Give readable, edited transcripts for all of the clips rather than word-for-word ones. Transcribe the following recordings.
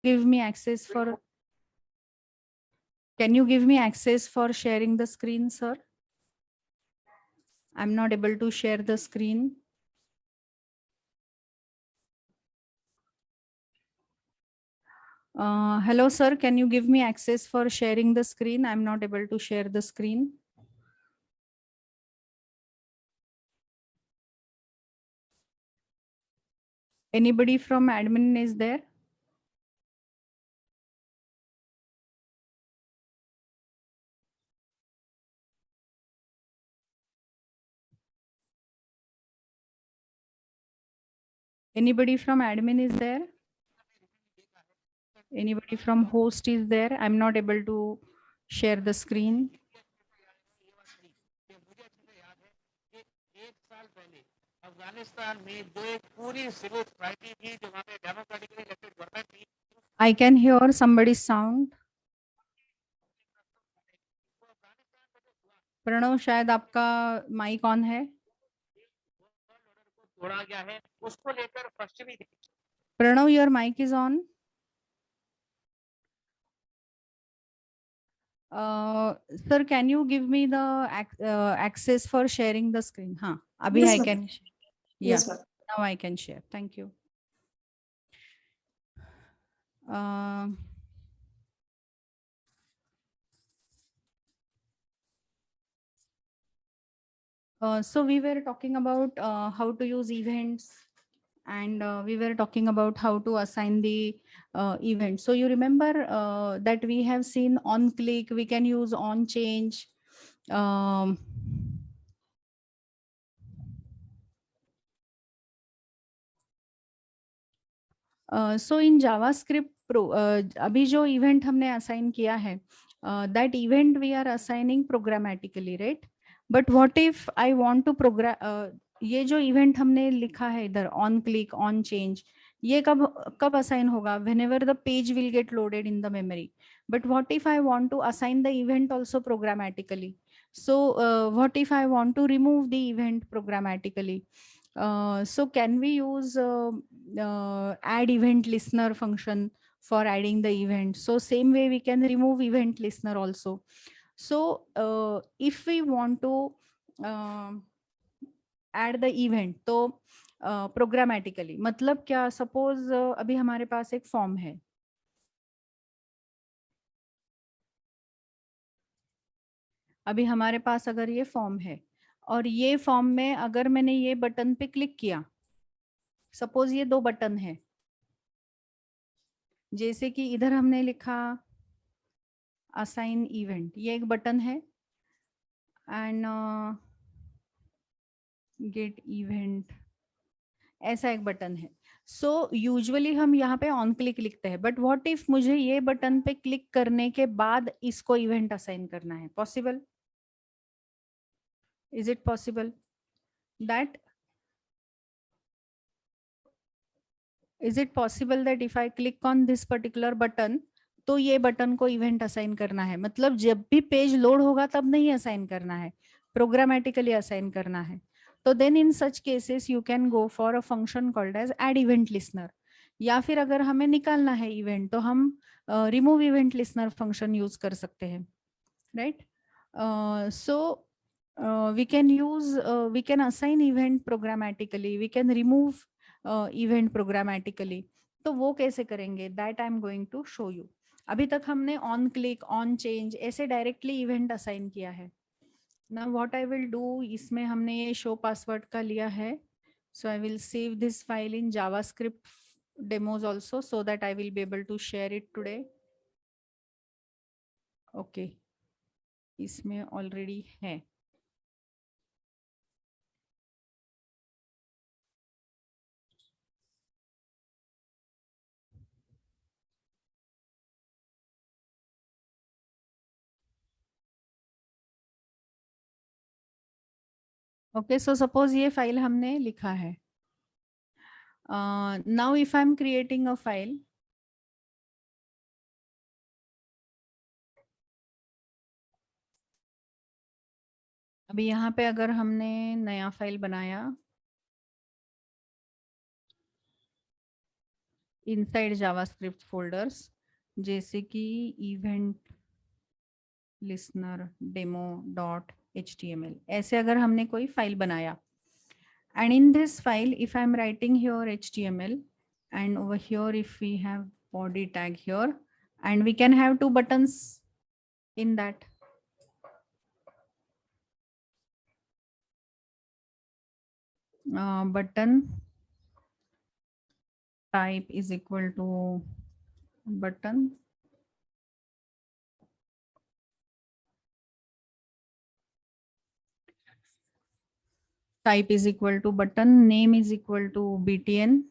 give me access for, can you give me access for sharing the screen, sir? I'm not able to share the screen. Hello, sir. Can you give me access for sharing the screen? I'm not able to share the screen. Anybody from admin is there? Anybody from admin is there? Anybody from host is there? I'm not able to share the screen. I can hear somebody's sound. Pranav, शायद आपका mic on है. तोड़ा गया है, उसको लेकर पश्चिमी. Pranav, your mic is on. Sir, can you give me the access for sharing the screen? हाँ, अभी Yes, I ma'am. can. Yeah, Yes, ma'am. now I can share. Thank you. So we were talking about how to use events, and we were talking about how to assign the event. So you remember that we have seen on click, we can use on change. So in JavaScript Pro, अभी जो event हमने assign किया है, that event we are assigning programmatically, right? But what if I want to program, ये जो event हमने लिखा है इधर on click, on change, ये कब assign होगा? Whenever the page will get loaded in the memory. But what if I want to assign the event also programmatically? So what if I want to remove the event programmatically? So can we use add event listener function for adding the event? So same way we can remove event listener also. So if we want to add the event, तो programmatically मतलब क्या? Suppose अभी हमारे पास एक form है. अभी हमारे पास अगर ये फॉर्म है और ये फॉर्म में अगर मैंने ये बटन पे क्लिक किया, सपोज ये दो बटन है, जैसे कि इधर हमने लिखा असाइन इवेंट, ये एक बटन है, एंड गेट इवेंट ऐसा एक बटन है. सो यूजुअली हम यहाँ पे ऑन क्लिक लिखते हैं, बट व्हाट इफ मुझे ये बटन पे क्लिक करने के बाद इसको इवेंट असाइन करना है? Possible? Is it possible that is it possible that if I click on this particular button, तो ये बटन को इवेंट असाइन करना है? मतलब जब भी पेज लोड होगा तब नहीं असाइन करना है, प्रोग्रामेटिकली असाइन करना है. तो then in such cases you can go for a function called as add event listener. या फिर अगर हमें निकालना है इवेंट तो हम remove event listener function use कर सकते हैं, right? So we can use we can assign event programmatically, we can remove event programmatically. तो वो कैसे करेंगे? That I am going to show you. अभी तक हमने ऑन क्लिक, ऑन चेंज ऐसे डायरेक्टली इवेंट असाइन किया है. Now what I will do, इसमें हमने ये शो पासवर्ड का लिया है. So I will save this file in JavaScript demos also so that I will be able to share it today. Okay, इसमें already है. ओके, सो सपोज ये file हमने लिखा है. Now if I am creating a file, अभी यहाँ पे अगर हमने नया फाइल बनाया, इनसाइड जावास्क्रिप्ट फोल्डर्स, जैसे कि event listener demo dot HTML, ऐसे अगर हमने कोई फाइल बनाया, and in this file if I'm writing here HTML, and over here if we have body tag here, and we can have two buttons in that. Button type is equal to button type is equal to button, name is equal to btn,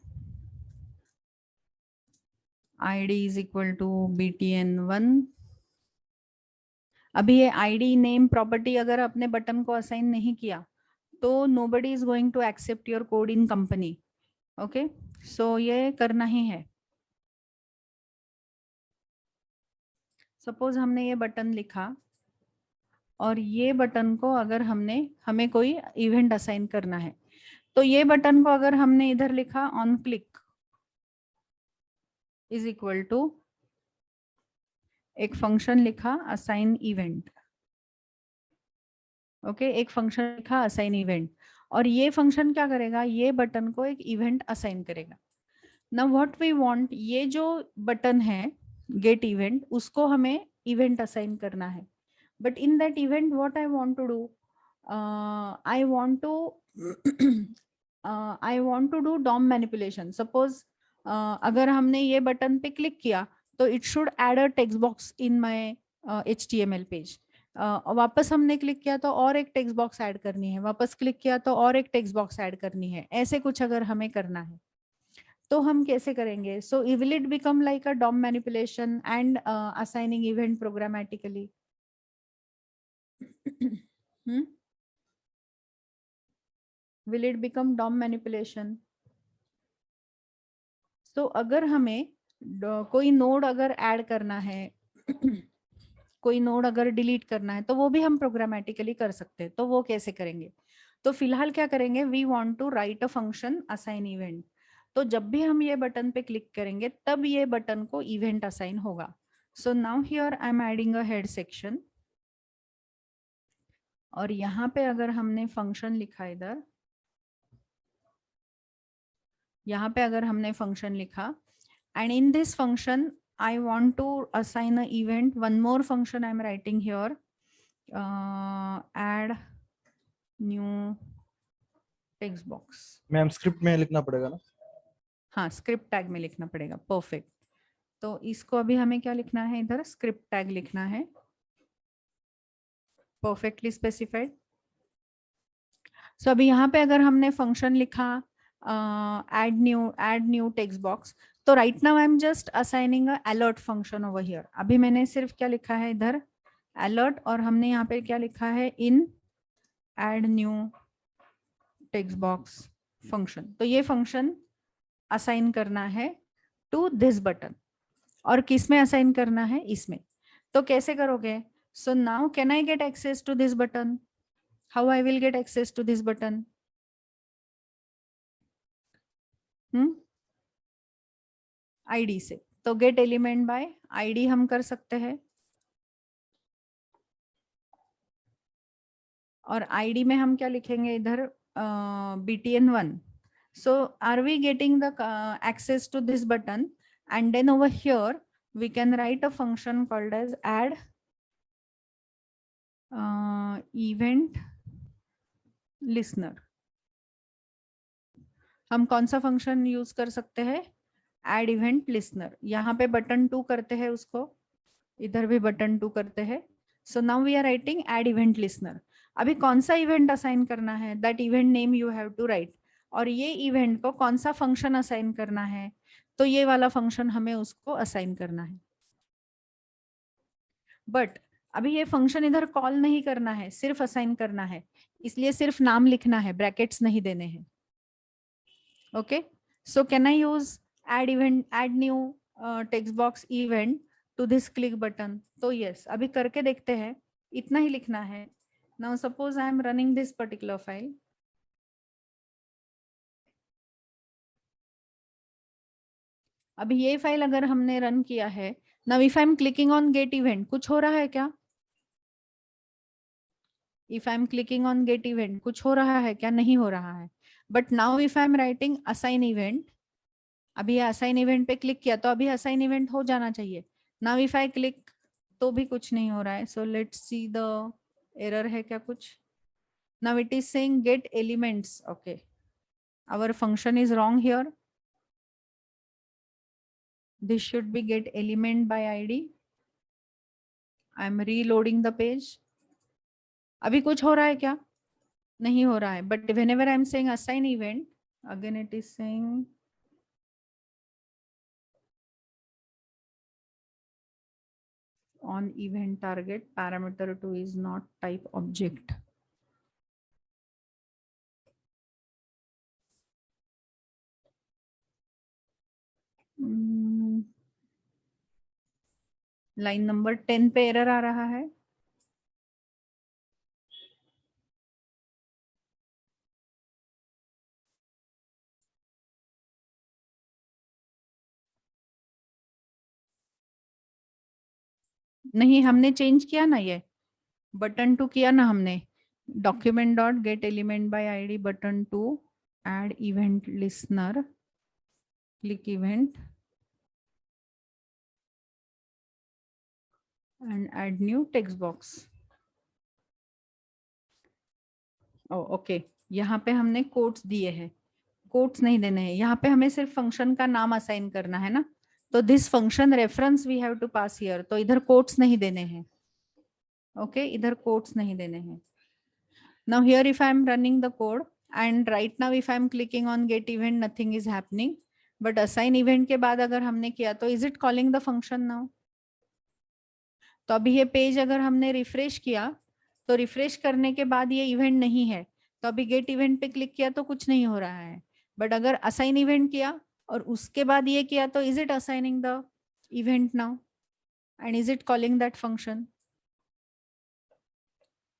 id is equal to btn1. अभी ये id name property अगर अपने button को assign नहीं किया तो nobody is going to accept your code in company. Okay, so ये करना ही है. सपोज हमने ये बटन लिखा और ये बटन को अगर हमें कोई इवेंट असाइन करना है, तो ये बटन को अगर हमने इधर लिखा on click is equal to एक फंक्शन लिखा असाइन इवेंट. ओके, एक फंक्शन लिखा असाइन इवेंट, और ये फंक्शन क्या करेगा, ये बटन को एक इवेंट असाइन करेगा. नाउ व्हाट वी वांट, ये जो बटन है गेट इवेंट, उसको हमें इवेंट असाइन करना है. But in that event, what I want to do, I want to I want to do DOM manipulation. Suppose अगर हमने ये बटन पे क्लिक किया तो it should add a text box in my HTML page. वापस हमने click किया तो और एक टेक्स्ट बॉक्स ऐड करनी है, वापस क्लिक किया तो और एक टेक्स्ट बॉक्स ऐड करनी है, ऐसे कुछ अगर हमें करना है तो हम कैसे करेंगे. सो will it become like a DOM manipulation and assigning event programmatically? Will it become DOM manipulation? So अगर हमें कोई नोड अगर ऐड करना है कोई नोड अगर डिलीट करना है तो वो भी हम प्रोग्रामेटिकली कर सकते हैं. तो वो कैसे करेंगे, तो फिलहाल क्या करेंगे, we want to write a function assign event. तो जब भी हम ये बटन पे क्लिक करेंगे तब ये बटन को इवेंट असाइन होगा. सो now here I am adding a head section, और यहाँ पे अगर हमने फंक्शन लिखा इधर, यहाँ पे अगर हमने फंक्शन लिखा, and in this function I want to assign an event. One more function I'm writing here, add new text box. Ma'am script में लिखना पड़ेगा ना? हाँ, स्क्रिप्ट टैग में लिखना पड़ेगा. परफेक्ट. तो इसको अभी हमें क्या लिखना है, इधर स्क्रिप्ट टैग लिखना है. Perfectly specified. सो अभी यहाँ पे अगर हमने फंक्शन लिखा add new text box, तो right now I am just assigning a alert function over here. अभी मैंने सिर्फ क्या लिखा है इधर अलर्ट, और हमने यहाँ पे क्या लिखा है इन add new text box function. तो ये फंक्शन असाइन करना है टू दिस बटन, और किस में असाइन करना है, इसमें. तो कैसे करोगे, so now can I get access to this button, how I will get access to this button. ID से. तो गेट एलिमेंट बाय आईडी हम कर सकते हैं, और आईडी में हम क्या लिखेंगे इधर btn1. So are we getting the access to this button, and then over here we can write a function called as add event listener. हम कौन सा फंक्शन यूज कर सकते हैं, एड इवेंट लिसनर. यहाँ पे बटन 2 करते हैं उसको, इधर भी बटन 2 करते हैं. So now we are writing add event listener. अभी कौन सा इवेंट असाइन करना है, that event name you have to write, और ये इवेंट को कौन सा फंक्शन असाइन करना है, तो ये वाला फंक्शन हमें उसको असाइन करना है. बट अभी ये फंक्शन इधर कॉल नहीं करना है, सिर्फ असाइन करना है, इसलिए सिर्फ नाम लिखना है, ब्रैकेट्स नहीं देने हैं. Okay, so can I use add event add new text box event to this click button. तो यस, अभी करके देखते हैं, इतना ही लिखना है. Now suppose I am running this particular file. अभी ये फाइल अगर हमने रन किया है, now if I am clicking on get event, कुछ हो रहा है क्या? If I am clicking on get event, कुछ हो रहा है क्या? नहीं हो रहा है. But now if I am writing assign event, अभी असाइन इवेंट पे क्लिक किया तो अभी असाइन इवेंट हो जाना चाहिए. नाउ इफ आई क्लिक तो भी कुछ नहीं हो रहा है. So let's see the error है क्या कुछ. Now it is saying get elements. Okay, our function is wrong here. This should be get element by ID. I am reloading the page. अभी कुछ हो रहा है क्या? नहीं हो रहा है. But whenever I am saying assign event, again it is saying on event target parameter 2 is not type object. Line number 10 पे एरर आ रहा है. नहीं, हमने चेंज किया ना, ये बटन टू किया ना हमने. Document dot get element by ID button two add event listener click event and add new text box. Okay, यहाँ पे हमने कोट्स दिए हैं. कोट्स नहीं देने हैं यहाँ पे, हमें सिर्फ फंक्शन का नाम असाइन करना है ना. तो this function reference we have to pass here, तो इधर कोट्स नहीं देने हैं. ओके, इधर कोट्स नहीं देने हैं. Now here if I am running the code and right now if I am clicking on get event, nothing is happening. But assign event के बाद अगर हमने किया तो is it calling the function now? तो अभी ये पेज अगर हमने रिफ्रेश किया तो रिफ्रेश करने के बाद ये इवेंट नहीं है. तो अभी गेट इवेंट पे क्लिक किया तो कुछ नहीं हो रहा है. बट अगर असाइन इवेंट किया और उसके बाद ये किया तो is it assigning the event now and is it calling that function?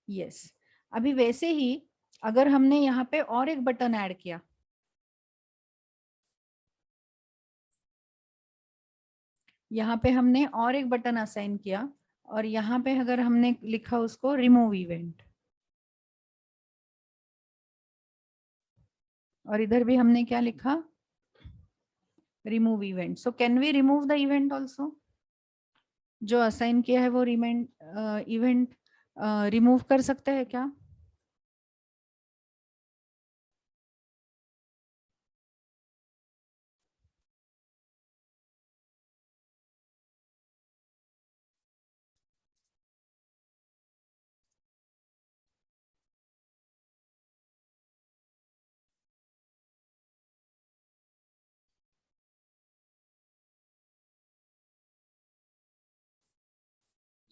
Yes. अभी वैसे ही अगर हमने यहाँ पे और एक बटन ऐड किया, यहाँ पे हमने और एक बटन असाइन किया और यहाँ पे अगर हमने लिखा उसको रिमूव इवेंट, और इधर भी हमने क्या लिखा? Remove event. So can we remove the event also? जो असाइन किया है वो इवेंट रिमूव कर सकते हैं क्या?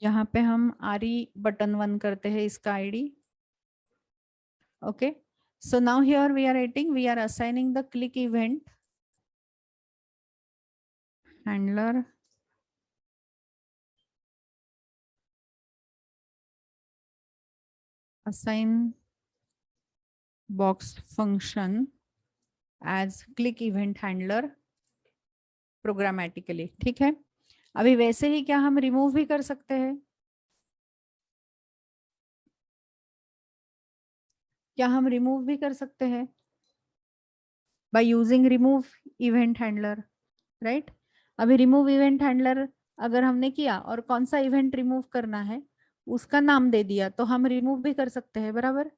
यहाँ पे हम आरी बटन 1 करते हैं इसका ID. Okay, so now here we are writing, we are assigning the click event handler assign box function as click event handler programmatically. ठीक है. अभी वैसे ही क्या हम रिमूव भी कर सकते हैं? क्या हम रिमूव भी कर सकते हैं by using remove event handler? Right. अभी रिमूव इवेंट हैंडलर अगर हमने किया और कौन सा इवेंट रिमूव करना है उसका नाम दे दिया तो हम रिमूव भी कर सकते हैं. बराबर.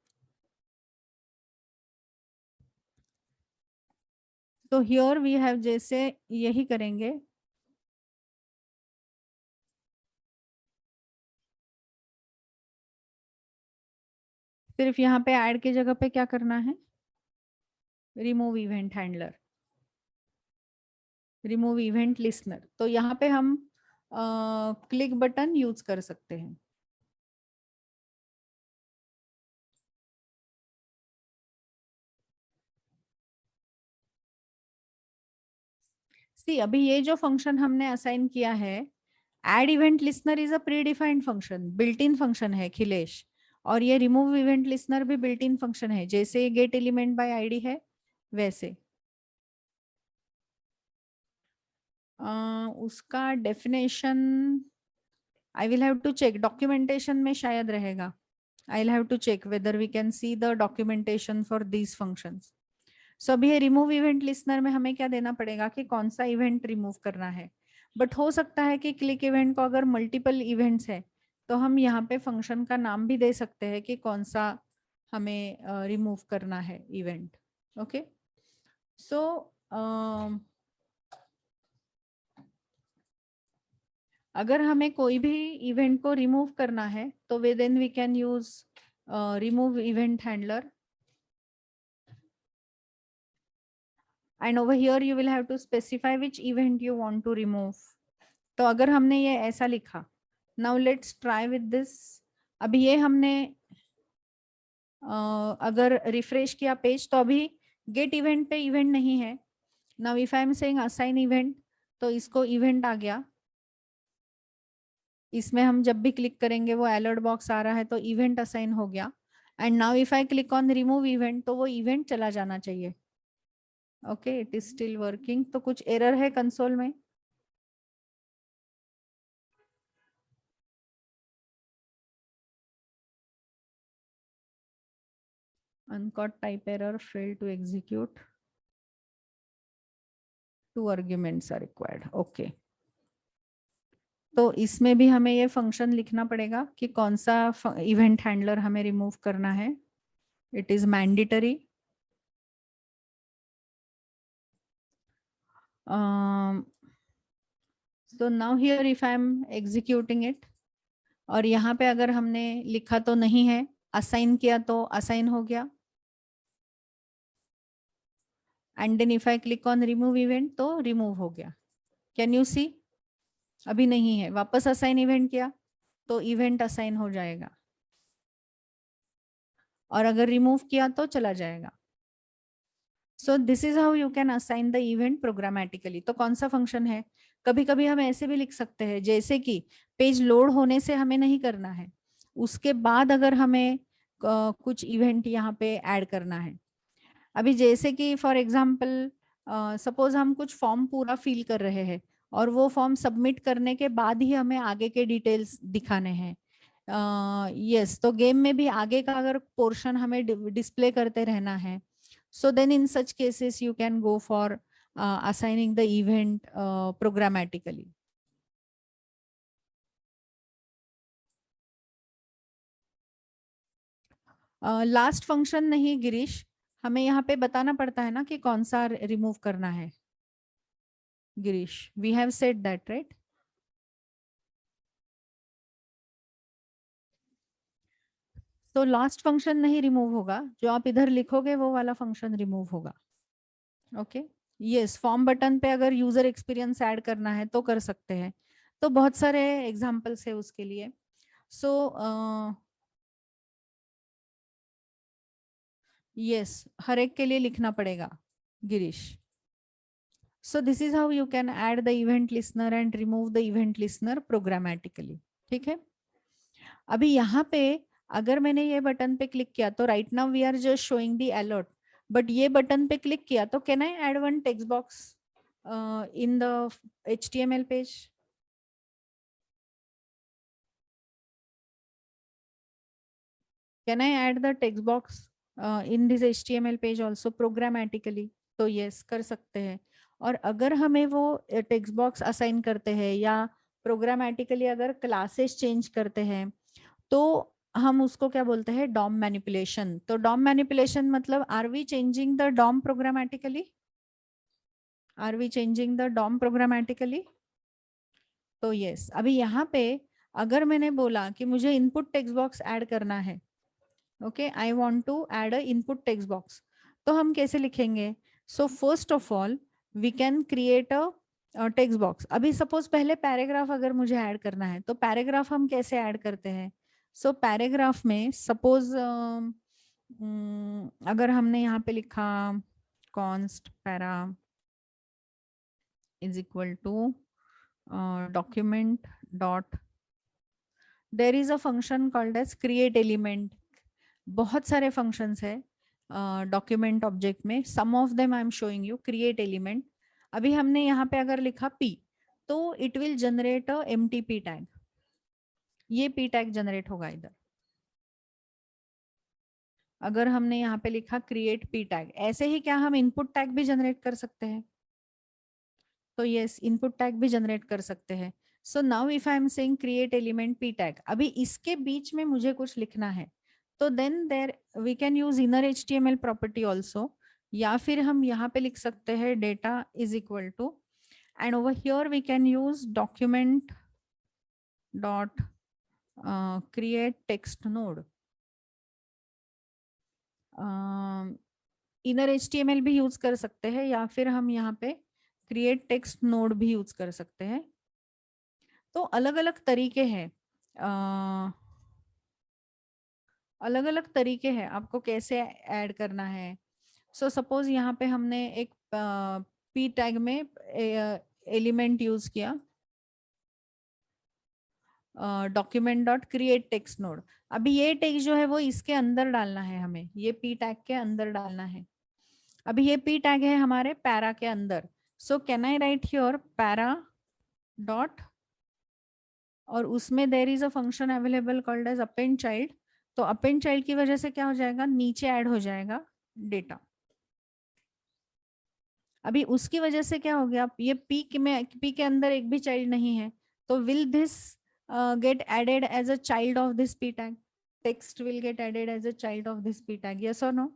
तो हियर वी हैव, जैसे यही करेंगे. सिर्फ यहाँ पे ऐड की जगह पे क्या करना है? Remove event handler, remove event listener. तो यहाँ पे हम क्लिक बटन यूज कर सकते हैं. सी, अभी ये जो फंक्शन हमने असाइन किया है, add event listener is a predefined function, built in function है खिलेश. और ये रिमूव इवेंट लिसनर भी बिल्ट इन फंक्शन है, जैसे गेट एलिमेंट बाय आईडी है वैसे. उसका definition I will have to check, documentation में शायद रहेगा. I will have to check whether we can see the documentation for these functions. So अभी ये रिमूव इवेंट लिस्नर में हमें क्या देना पड़ेगा कि कौन सा इवेंट रिमूव करना है. बट हो सकता है कि क्लिक इवेंट को अगर मल्टीपल इवेंट्स है तो हम यहाँ पे फंक्शन का नाम भी दे सकते हैं कि कौन सा हमें रिमूव करना है इवेंट. ओके, सो अगर हमें कोई भी इवेंट को रिमूव करना है तो then we can use remove event handler. And over here you will have to specify which event you want to remove. तो अगर हमने ये ऐसा लिखा, now let's try with this. अभी ये हमने अगर रिफ्रेश किया पेज तो अभी गेट इवेंट पे इवेंट नहीं है. now if I am saying assign event तो इसको इवेंट आ गया. इसमें हम जब भी क्लिक करेंगे वो अलर्ट बॉक्स आ रहा है तो इवेंट असाइन हो गया. And now if I click on remove event तो वो इवेंट चला जाना चाहिए. Okay, it is still working. तो कुछ एरर है कंसोल में. uncaught type error, failed to execute, 2 arguments are required. Okay, तो इसमें भी हमें ये फंक्शन लिखना पड़ेगा कि कौन सा इवेंट हैंडलर हमें रिमूव करना है. It is mandatory. so now here if I am executing it और यहाँ पे अगर हमने लिखा तो नहीं है, असाइन किया तो असाइन हो गया. And then if I click on remove event तो रिमूव हो गया. Can you see? अभी नहीं है, वापस असाइन इवेंट किया तो इवेंट असाइन हो जाएगा और अगर रिमूव किया तो चला जाएगा. सो this is how you can assign the event programmatically. तो कौन सा फंक्शन है, कभी कभी हम ऐसे भी लिख सकते हैं जैसे कि पेज लोड होने से हमें नहीं करना है, उसके बाद अगर हमें कुछ इवेंट यहाँ पे ऐड करना है. अभी जैसे कि फॉर एग्जाम्पल सपोज हम कुछ फॉर्म पूरा फिल कर रहे हैं और वो फॉर्म सबमिट करने के बाद ही हमें आगे के डिटेल्स दिखाने हैं. यस, तो गेम में भी आगे का अगर पोर्शन हमें डिस्प्ले करते रहना है, so then in such cases you can go for assigning the event programmatically. Last function नहीं गिरीश, हमें यहाँ पे बताना पड़ता है ना कि कौन सा रिमूव करना है. Girish, we have said that right. तो लास्ट फंक्शन नहीं रिमूव होगा, जो आप इधर लिखोगे वो वाला फंक्शन रिमूव होगा. ओके, यस, फॉर्म बटन पे अगर यूजर एक्सपीरियंस ऐड करना है तो कर सकते हैं. तो बहुत सारे एग्जांपल्स है उसके लिए. सो यस, हर एक के लिए लिखना पड़ेगा गिरीश. सो this is how you can add the event listener and remove the event listener programmatically. ठीक है, अभी यहाँ पे अगर मैंने ये बटन पे क्लिक किया तो right now we are just showing the alert, but ये बटन पे क्लिक किया तो can I add one text box in the HTML page. Can I add the text box in this HTML page also programmatically. तो yes, कर सकते हैं. और अगर हमें वो टेक्स्ट बॉक्स असाइन करते हैं या प्रोग्रामेटिकली अगर क्लासेस चेंज करते हैं तो हम उसको क्या बोलते हैं, डॉम मैनिपुलेशन. तो डॉम मैनिपुलेशन मतलब are we changing the DOM programmatically, are we changing the DOM programmatically. तो यस, अभी यहाँ पे अगर मैंने बोला कि मुझे इनपुट टेक्स्ट बॉक्स ऐड करना है, okay, I want to add a input text box, तो हम कैसे लिखेंगे. So first of all we can create a text box. अभी सपोज पहले पैराग्राफ अगर मुझे ऐड करना है तो पैराग्राफ हम कैसे ऐड करते हैं. सो पैराग्राफ में सपोज अगर हमने यहाँ पे लिखा const para is equal to document dot, there is a function called as create element. बहुत सारे functions है document object में, some of them I am showing you. create element, अभी हमने यहाँ पे अगर लिखा p तो it will generate a empty P tag, ये पी टैग जनरेट होगा इधर। अगर हमने यहाँ पे लिखा क्रिएट पी टैग, ऐसे ही क्या हम इनपुट टैग भी जनरेट कर सकते हैं? तो यस, इनपुट टैग भी जनरेट कर सकते हैं। So now if I am saying create element P tag, अभी इसके बीच में मुझे कुछ लिखना है, तो then there we can use inner HTML property also, या फिर हम यहाँ पे लिख सकते हैं data is equal to, and over here we can use document dot create text node. Inner HTML भी यूज कर सकते हैं, या फिर हम यहाँ पे क्रिएट टेक्स्ट नोड भी यूज कर सकते हैं। तो अलग अलग तरीके हैं, अलग अलग तरीके हैं आपको कैसे ऐड करना है। सो सपोज यहाँ पे हमने एक पी टैग में एलिमेंट यूज किया, document dot create text node. अभी ये टेक्स्ट जो है वो इसके अंदर डालना है, हमें ये पी टैग के अंदर डालना है। अभी ये पी टैग है हमारे पैरा के अंदर, so can I write here para dot, और उसमें there is a function available called as append child. तो अपेंड चाइल्ड की वजह से क्या हो जाएगा, नीचे ऐड हो जाएगा डेटा। अभी उसकी वजह से क्या हो गया, ये पी के अंदर एक भी चाइल्ड नहीं है, तो will this get added as a child of this P tag? Text will get added as a child of this P tag, yes और no?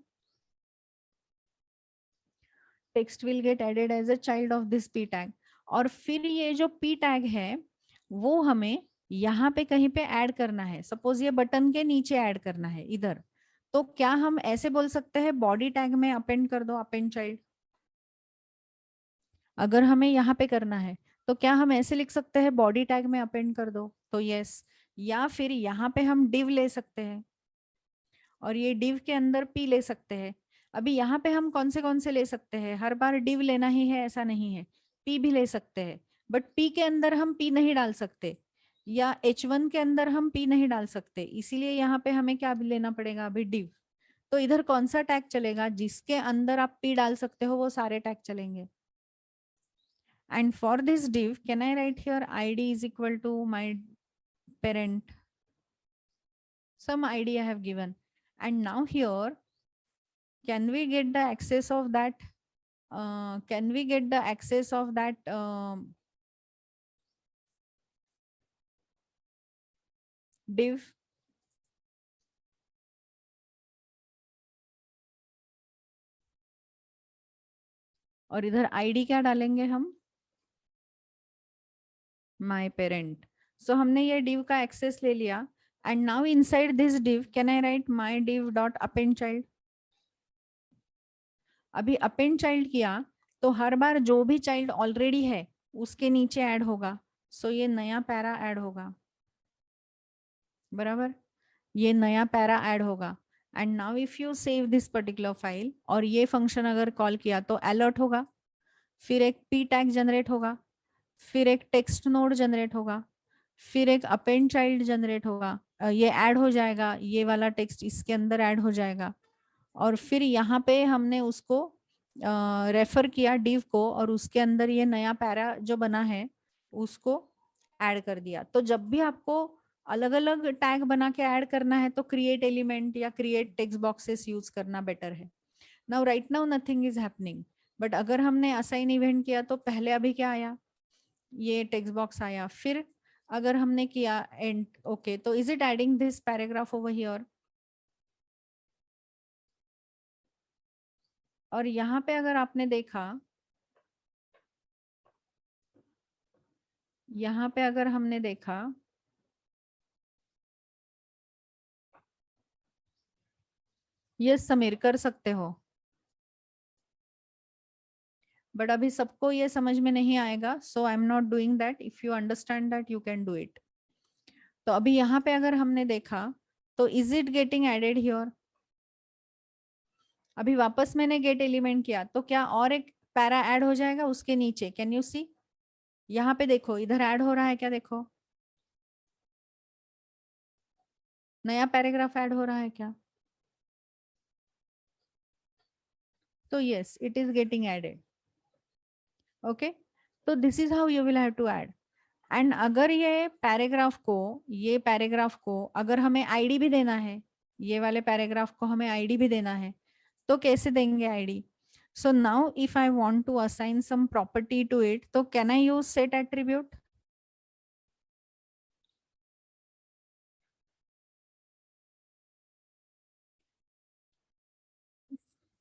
Text will get added as a child of this P tag. और फिर ये जो P tag है वो हमें यहाँ पे कहीं पे ऐड करना है, सपोज ये बटन के नीचे ऐड करना है इधर। तो क्या हम ऐसे बोल सकते हैं बॉडी टैग में अपेंड कर दो अपेंड चाइल्ड? अगर हमें यहाँ पे करना है तो क्या हम ऐसे लिख सकते हैं बॉडी टैग में अपेंड कर दो? तो यस, या फिर यहाँ पे हम डिव ले सकते हैं, और ये डिव के अंदर पी ले सकते हैं। अभी यहाँ पे हम कौन से ले सकते हैं, हर बार डिव लेना ही है ऐसा नहीं है, पी भी ले सकते हैं, बट पी के अंदर हम पी नहीं डाल सकते, या H1 के अंदर हम पी नहीं डाल सकते, इसीलिए यहाँ पे हमें क्या भी लेना पड़ेगा, अभी डिव। तो इधर कौन सा टैग चलेगा, जिसके अंदर आप पी डाल सकते हो वो सारे टैग चलेंगे। And for this div can I write here id is equal to my parent, some id I have given, and now here can we get the access of that, can we get the access of that div? और इधर ID क्या डालेंगे हम, my parent. सो हमने ये div का access ले लिया, and now inside this div can I right my div dot append child. अभी अपेंड चाइल्ड किया तो हर बार जो भी चाइल्ड ऑलरेडी है उसके नीचे ऐड होगा, सो ये नया पैरा ऐड होगा, बराबर, ये नया पैरा ऐड होगा। And now if you save this particular file और ये फंक्शन अगर कॉल किया तो अलर्ट होगा, फिर एक पी टैग जनरेट होगा, फिर एक टेक्स्ट नोड जनरेट होगा, फिर एक अपेंड चाइल्ड जनरेट होगा, ये ऐड हो जाएगा, ये वाला टेक्स्ट इसके अंदर ऐड हो जाएगा, और फिर यहाँ पे हमने उसको रेफर किया डिव को, और उसके अंदर ये नया पैरा जो बना है उसको ऐड कर दिया। तो जब भी आपको अलग अलग टैग बना के ऐड करना है तो क्रिएट एलिमेंट या क्रिएट टेक्स्ट बॉक्सेस यूज करना बेटर है। Now right now nothing is happening, but अगर हमने असाइन इवेंट किया तो पहले अभी क्या आया, ये टेक्स्ट बॉक्स आया, फिर अगर हमने किया एंड ओके, तो is it adding this paragraph over here? और यहाँ पे अगर आपने देखा, यहाँ पे अगर हमने देखा, यस समीर कर सकते हो, बट अभी सबको ये समझ में नहीं आएगा, so I am not doing that, if you understand that you can do it. तो अभी यहाँ पे अगर हमने देखा तो is it getting added here? अभी वापस मैंने गेट एलिमेंट किया तो क्या और एक पैरा ऐड हो जाएगा उसके नीचे, कैन यू सी? यहाँ पे देखो इधर ऐड हो रहा है क्या, देखो नया पैराग्राफ ऐड हो रहा है क्या? तो yes it is getting added, okay. तो this is how you will have to add. And अगर ये पैराग्राफ को अगर हमें आईडी भी देना है, ये वाले पैराग्राफ को हमें आईडी भी देना है, तो कैसे देंगे ID? So now if I want to assign some property to it, तो can I use set attribute?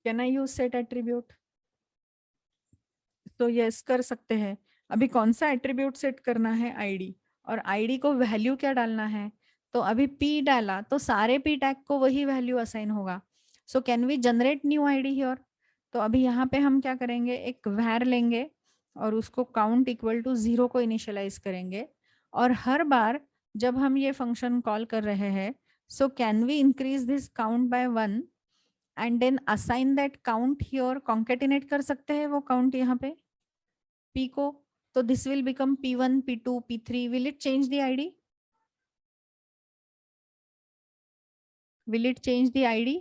Can I use set attribute? तो यस कर सकते हैं। अभी कौन सा एट्रीब्यूट सेट करना है? आईडी। और आईडी को वैल्यू क्या डालना है? तो अभी पी डाला तो सारे पी टैग को वही वैल्यू असाइन होगा। So can we generate new ID here? तो अभी यहाँ पे हम क्या करेंगे, एक वैर लेंगे और उसको काउंट इक्वल टू 0 को इनिशियलाइज करेंगे। और हर बार जब हम ये फंक्शन कॉल कर रहे हैं, so can we increase this count by 1 and then assign that count here, concatenate कर सकते हैं वो काउंट यहाँ पे p को। तो this will become p1 p2 p3। Will it change the ID? Will it change the ID?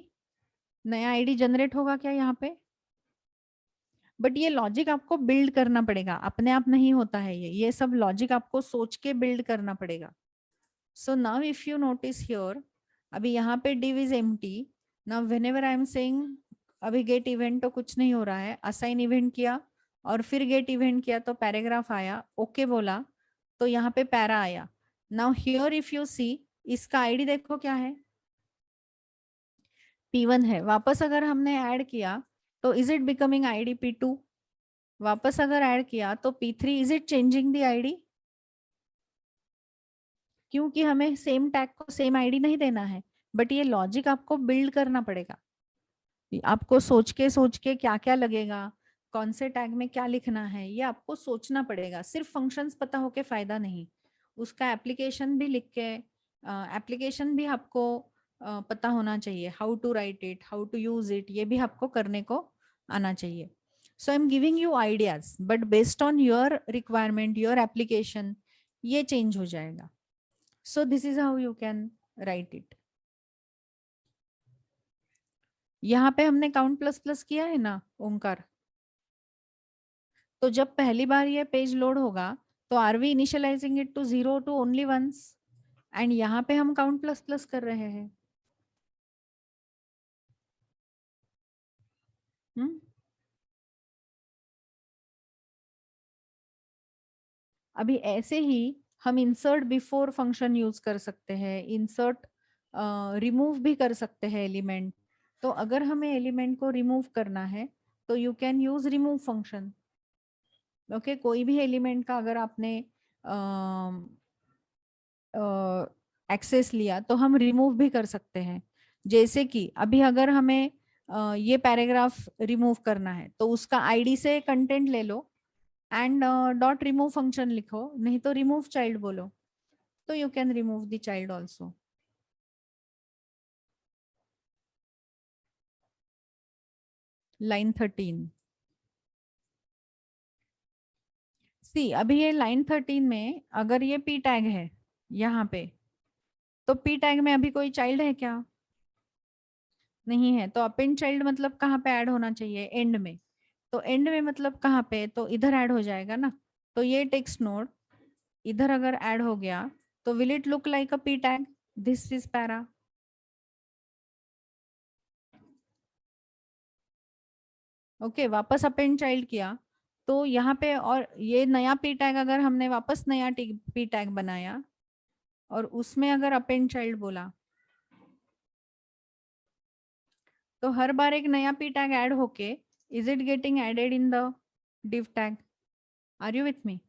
नया ID generate होगा क्या यहाँ पे? बट ये लॉजिक आपको बिल्ड करना पड़ेगा, अपने आप नहीं होता है। ये सब लॉजिक आपको सोच के बिल्ड करना पड़ेगा। सो now if you notice here, अभी यहाँ पे div is empty। Now whenever I am saying, अभी गेट इवेंट तो कुछ नहीं हो रहा है, असाइन इवेंट किया और फिर गेट इवेंट किया तो पैराग्राफ आया, ओके बोला तो यहाँ पे पैरा आया। Now here if you see, इसका आईडी देखो क्या है, p1 है। वापस अगर हमने ऐड किया तो is it becoming ID p2? वापस अगर ऐड किया तो p3, is it changing the ID? क्योंकि हमें सेम टैग को सेम आईडी नहीं देना है, बट ये लॉजिक आपको बिल्ड करना पड़ेगा। आपको सोच के क्या क्या लगेगा, कौन से टैग में क्या लिखना है, ये आपको सोचना पड़ेगा। सिर्फ फंक्शंस पता होके फायदा नहीं, उसका एप्लीकेशन भी लिख के, एप्लीकेशन भी आपको पता होना चाहिए। How to write it, how to use it, ये भी आपको करने को आना चाहिए। So I am giving you ideas, but based on your requirement, your application, ये चेंज हो जाएगा। So this is how you can write it. यहाँ पे हमने काउंट प्लस प्लस किया है ना ओंकार, तो जब पहली बार ये पेज लोड होगा तो are we initializing it to 0 to only once, एंड यहाँ पे हम काउंट प्लस प्लस कर रहे हैं। अभी ऐसे ही हम इंसर्ट बिफोर फंक्शन यूज कर सकते हैं, इंसर्ट रिमूव भी कर सकते हैं एलिमेंट। तो अगर हमें एलिमेंट को रिमूव करना है तो you can use remove function. Okay, कोई भी एलिमेंट का अगर आपने एक्सेस लिया तो हम रिमूव भी कर सकते हैं। जैसे कि अभी अगर हमें ये पैराग्राफ रिमूव करना है तो उसका आईडी से कंटेंट ले लो एंड डॉट रिमूव फंक्शन लिखो, नहीं तो रिमूव चाइल्ड बोलो, तो you can remove the child also. Line 13 सी, अभी ये लाइन 13 में अगर ये पी टैग है यहाँ पे, तो पी टैग में अभी कोई चाइल्ड है क्या? नहीं है। तो अपेंड चाइल्ड मतलब कहाँ पे ऐड होना चाहिए? एंड में। तो एंड में मतलब कहाँ पे? तो इधर ऐड हो जाएगा ना। तो ये टेक्स्ट नोड इधर अगर ऐड हो गया तो will it look like a P tag? This is para. Okay, वापस अपेंड चाइल्ड किया तो यहाँ पे, और ये नया पी टैग अगर हमने वापस नया पी टैग बनाया और उसमें अगर अपेंड चाइल्ड बोला, तो हर बार एक नया पी टैग ऐड होके is it getting added in the div tag? Are you with me?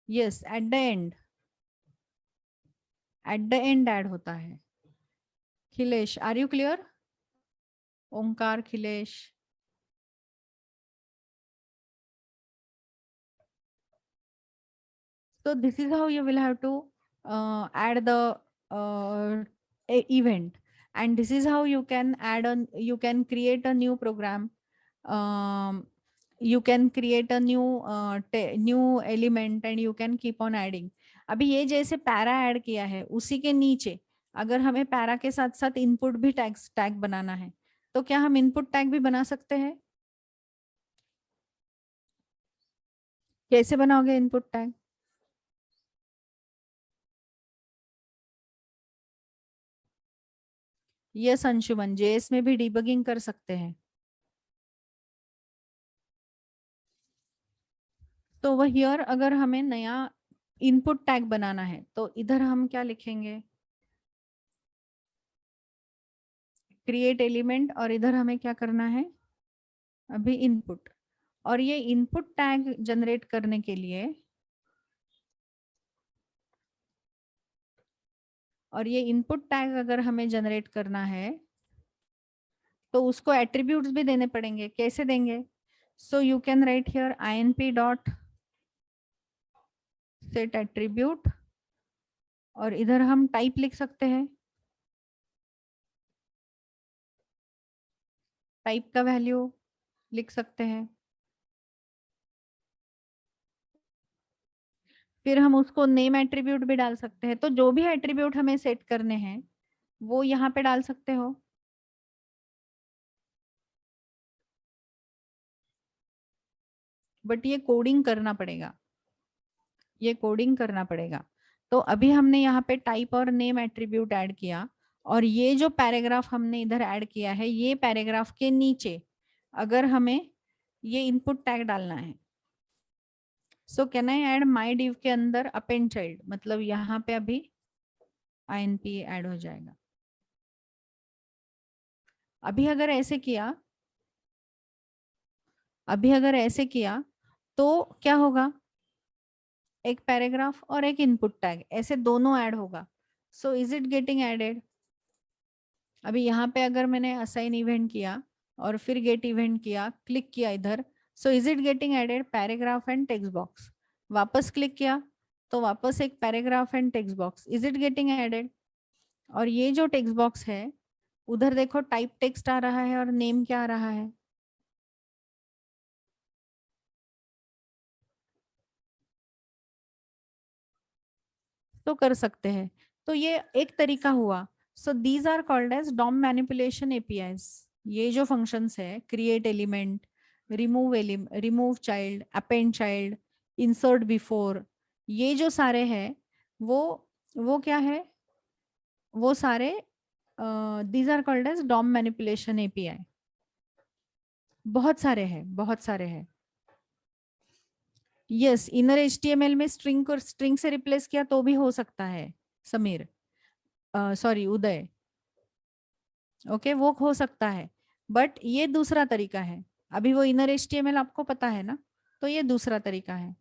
Yes, at the end, add होता है। Khilesh, are you clear? Omkar, Khilesh. So this is how you will have to add the event, and this is how you can add on, you can create a new program, you can create a new element and you can keep on adding. अभी ये जैसे para add किया है उसी के नीचे अगर हमें पैरा के साथ साथ इनपुट भी टैग बनाना है तो क्या हम इनपुट टैग भी बना सकते हैं? कैसे बनाओगे input tag? Yes Anshuman, JS में भी डिबगिंग कर सकते हैं। तो वह हियर अगर हमें नया इनपुट टैग बनाना है तो इधर हम क्या लिखेंगे? क्रिएट एलिमेंट, और इधर हमें क्या करना है अभी? इनपुट। और ये इनपुट टैग जनरेट करने के लिए, और ये इनपुट टैग अगर हमें जनरेट करना है तो उसको एट्रीब्यूट्स भी देने पड़ेंगे। कैसे देंगे? So you can write here inp dot set attribute, और इधर हम टाइप लिख सकते हैं, टाइप का वैल्यू लिख सकते हैं। फिर हम उसको नेम एट्रीब्यूट भी डाल सकते हैं। तो जो भी एट्रीब्यूट हमें सेट करने हैं वो यहाँ पे डाल सकते हो। बट ये कोडिंग करना पड़ेगा, ये कोडिंग करना पड़ेगा। तो अभी हमने यहाँ पे टाइप और नेम एट्रीब्यूट ऐड किया, और ये जो पैराग्राफ हमने इधर ऐड किया है, ये पैराग्राफ के नीचे अगर हमें ये इनपुट टैग डालना है, सो can I add my div के अंदर अपेंड चाइल्ड, मतलब यहाँ पे अभी inp ऐड हो जाएगा। अभी अगर ऐसे किया, अभी अगर ऐसे किया तो क्या होगा? एक पैराग्राफ और एक इनपुट टैग, ऐसे दोनों ऐड होगा। So is it getting added? अभी यहाँ पे अगर मैंने असाइन इवेंट किया और फिर गेट इवेंट किया, क्लिक किया इधर, so is it getting added paragraph and text box? वापस क्लिक किया तो वापस एक paragraph and text box, is it getting added? और ये जो टेक्स्ट बॉक्स है उधर देखो टाइप टेक्स्ट आ रहा है और नेम क्या आ रहा है? तो कर सकते हैं। तो ये एक तरीका हुआ। So these are called as DOM manipulation APIs. ये जो फंक्शंस है, create element, remove child, append child, insert before, ये जो सारे हैं वो क्या है? वो सारे these are called as DOM manipulation API. बहुत सारे हैं, बहुत सारे हैं। यस, इनर एचटीएमएल में स्ट्रिंग को स्ट्रिंग से रिप्लेस किया तो भी हो सकता है समीर, सॉरी उदय। ओके, वो हो सकता है, बट ये दूसरा तरीका है। अभी वो इनर एचटीएमएल आपको पता है ना, तो ये दूसरा तरीका है।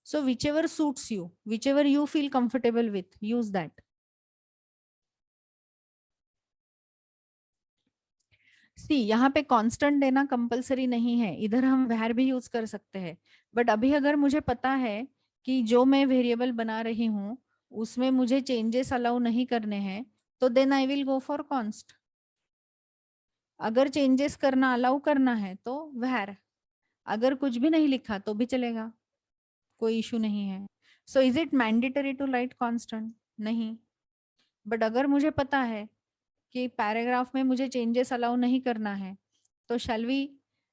So whichever suits you, whichever you feel comfortable with, use that. See, यहाँ पे कांस्टेंट देना कंपलसरी नहीं है, इधर हम वैर भी यूज कर सकते हैं। बट अभी अगर मुझे पता है कि जो मैं वेरिएबल बना रही हूँ उसमें मुझे चेंजेस अलाउ नहीं करने हैं, तो then I will go for const. अगर चेंजेस करना अलाउ करना है तो वैर, अगर कुछ भी नहीं लिखा तो भी चलेगा, कोई इशू नहीं है। So is it mandatory to write constant? नहीं। बट अगर मुझे पता है कि पैराग्राफ में मुझे चेंजेस अलाउ नहीं करना है, तो shall we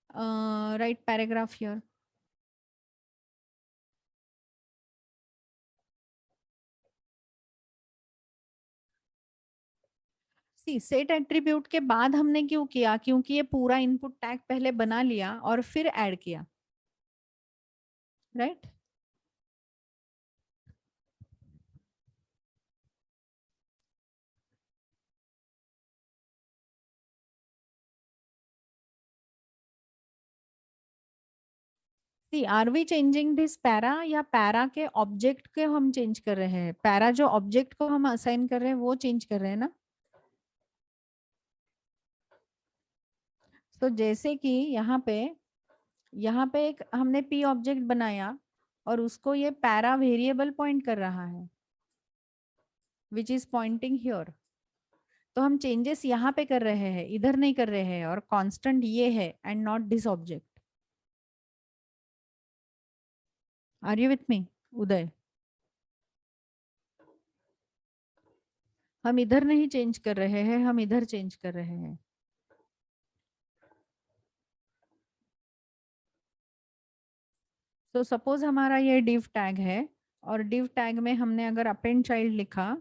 write paragraph here? See, set attribute के बाद हमने क्यों किया? क्योंकि ये पूरा इनपुट टैग पहले बना लिया और फिर ऐड किया, right? See, are we changing this para, या पैरा के ऑब्जेक्ट के हम चेंज कर रहे हैं? पैरा जो ऑब्जेक्ट को हम असाइन कर रहे हैं वो चेंज कर रहे हैं ना। तो जैसे कि यहाँ पे एक हमने पी ऑब्जेक्ट बनाया और उसको ये पैरा वेरिएबल पॉइंट कर रहा है, विच इज पॉइंटिंग हियर। तो हम चेंजेस यहाँ पे कर रहे हैं, इधर नहीं कर रहे हैं, और कांस्टेंट ये है and not this object. Are you with me Uday? हम इधर नहीं चेंज कर रहे हैं, हम इधर चेंज कर रहे हैं। तो सपोज हमारा ये div टैग है और div टैग में हमने अगर अपेंड चाइल्ड लिखा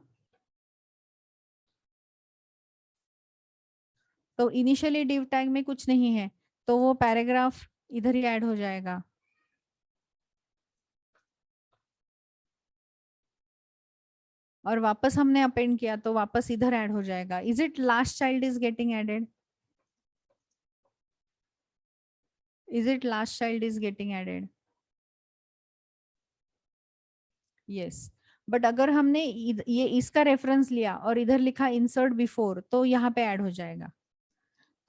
तो इनिशियली div टैग में कुछ नहीं है तो वो पैराग्राफ इधर ही ऐड हो जाएगा। और वापस हमने अपेंड किया तो वापस इधर ऐड हो जाएगा। Is it last child is getting added? Is it last child is getting added? Yes. But अगर हमने ये इसका रेफरेंस लिया और इधर लिखा इंसर्ट बिफोर तो यहाँ पे ऐड हो जाएगा।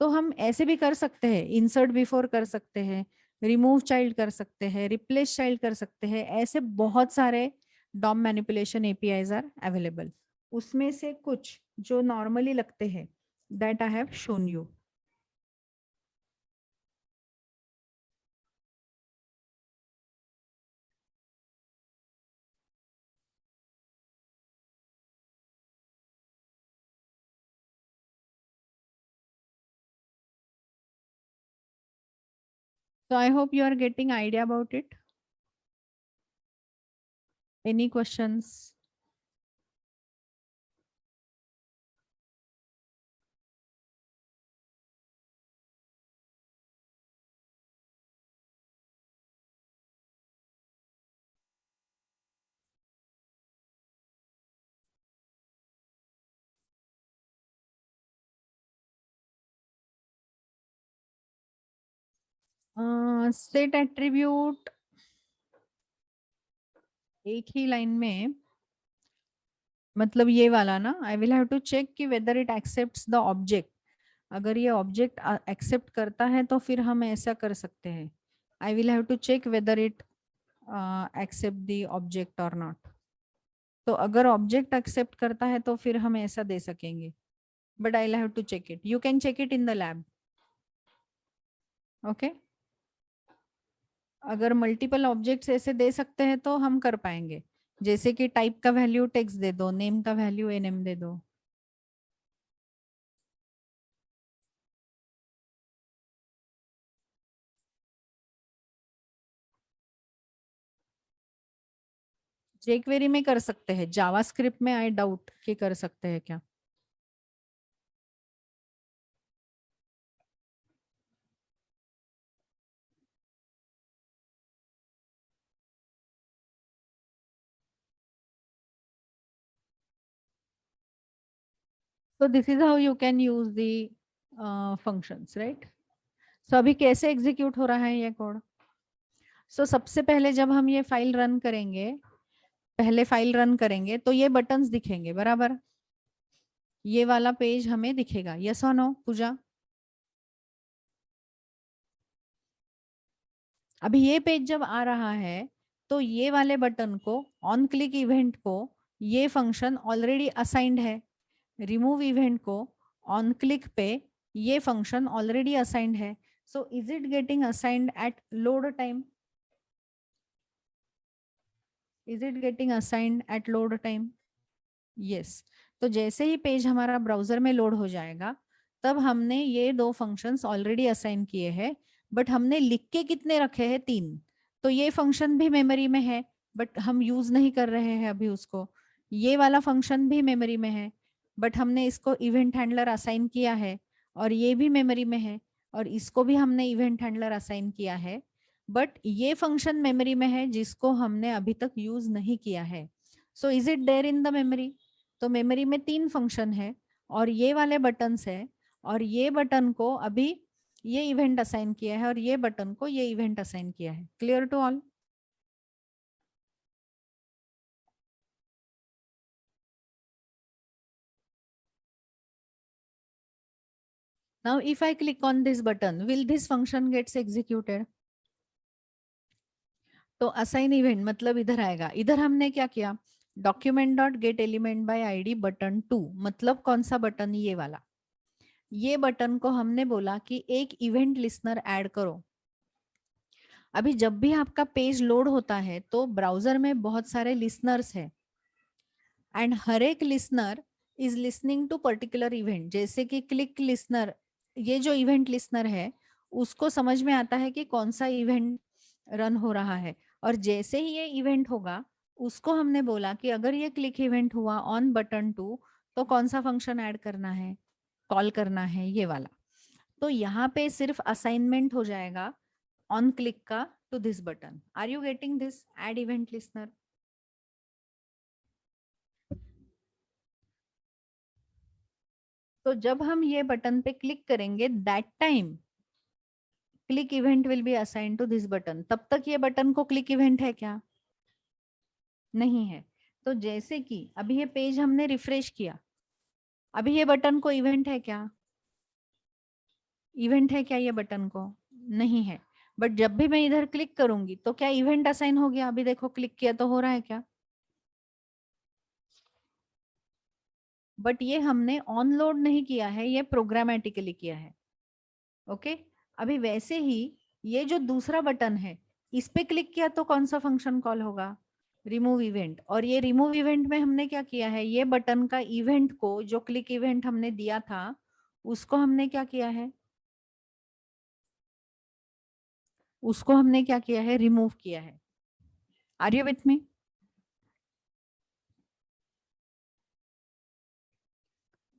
तो हम ऐसे भी कर सकते हैं, इंसर्ट बिफोर कर सकते हैं, रिमूव चाइल्ड कर सकते हैं, रिप्लेस चाइल्ड कर सकते हैं। ऐसे बहुत सारे DOM manipulation APIs are available. उसमें से कुछ जो नॉर्मली लगते हैं that I have shown you. So I hope you are getting idea about it. Any questions? Set attribute एक ही लाइन में, मतलब ये वाला ना, I will have to check कि whether it accepts the object. अगर ये ऑब्जेक्ट एक्सेप्ट करता है तो फिर हम ऐसा कर सकते हैं। I will have to check whether it accept the object और नॉट। तो अगर ऑब्जेक्ट एक्सेप्ट करता है तो फिर हम ऐसा दे सकेंगे, but I will have to check it. You can check it in the lab. Okay. अगर मल्टीपल ऑब्जेक्ट्स ऐसे दे सकते हैं तो हम कर पाएंगे। जैसे कि टाइप का वैल्यू टेक्स्ट दे दो, नेम का वैल्यू एनएम दे दो। jQuery में कर सकते हैं, जावास्क्रिप्ट में आई डाउट कि कर सकते हैं क्या। So this is how you can use the functions, right? So अभी कैसे एग्जीक्यूट हो रहा है ये कोड? So सबसे पहले जब हम ये फाइल रन करेंगे, पहले फाइल रन करेंगे तो ये बटन्स दिखेंगे बराबर। ये वाला पेज हमें दिखेगा, यस और नो पूजा? अभी ये पेज जब आ रहा है तो ये वाले बटन को, ऑन क्लिक इवेंट को, ये फंक्शन ऑलरेडी असाइंड है। रिमूव इवेंट को ऑन क्लिक पे ये फंक्शन ऑलरेडी असाइंड है। So is it getting assigned at load time? Is it getting assigned at load time? Yes. तो जैसे ही पेज हमारा ब्राउजर में लोड हो जाएगा तब हमने ये दो फंक्शंस ऑलरेडी असाइन किए हैं, बट हमने लिख के कितने रखे हैं? 3। तो ये फंक्शन भी मेमोरी में है बट हम यूज नहीं कर रहे हैं अभी उसको। ये वाला फंक्शन भी मेमोरी में है बट हमने इसको इवेंट हैंडलर असाइन किया है, और ये भी मेमोरी में है और इसको भी हमने इवेंट हैंडलर असाइन किया है। बट ये फंक्शन मेमोरी में है जिसको हमने अभी तक यूज नहीं किया है। So is it there in the memory? तो मेमोरी में 3 फंक्शन है और ये वाले बटन्स है, और ये बटन को अभी ये इवेंट असाइन किया है और ये बटन को ये इवेंट असाइन किया है। Clear to all? Now if I click on this button, will this function gets executed? तो असाइन इवेंट मतलब इधर आएगा। इधर हमने क्या किया? Document dot get element by ID button 2, मतलब कौन सा बटन? ये वाला। ये बटन को हमने बोला कि एक इवेंट लिसनर ऐड करो। अभी जब भी आपका पेज लोड होता है तो ब्राउजर में बहुत सारे लिसनर्स है, एंड हर एक listener is listening to particular event. जैसे कि क्लिक लिसनर, ये जो इवेंट लिसनर है उसको समझ में आता है कि कौन सा इवेंट रन हो रहा है, और जैसे ही ये इवेंट होगा उसको हमने बोला कि अगर ये क्लिक इवेंट हुआ ऑन बटन 2 तो कौन सा फंक्शन ऐड करना है, कॉल करना है, ये वाला। तो यहाँ पे सिर्फ असाइनमेंट हो जाएगा ऑन क्लिक का to this button. Are you getting this? Add event listener. तो जब हम ये बटन पे क्लिक करेंगे that time click event will be assign to this button. तब तक ये बटन को क्लिक इवेंट है क्या? नहीं है। तो जैसे कि अभी ये पेज हमने रिफ्रेश किया, अभी ये बटन को इवेंट है क्या? इवेंट है क्या ये बटन को? नहीं है। बट जब भी मैं इधर क्लिक करूंगी तो क्या इवेंट असाइन हो गया? अभी देखो क्लिक किया तो हो रहा है क्या? बट ये हमने ऑन लोड नहीं किया है, ये प्रोग्रामेटिकली किया है। ओके। अभी वैसे ही ये जो दूसरा बटन है इस पे क्लिक किया तो कौन सा फंक्शन कॉल होगा? Remove event. और ये रिमूव इवेंट में हमने क्या किया है, ये बटन का इवेंट को जो क्लिक इवेंट हमने दिया था उसको हमने क्या किया है, उसको हमने क्या किया है, रिमूव किया है। Are you with me?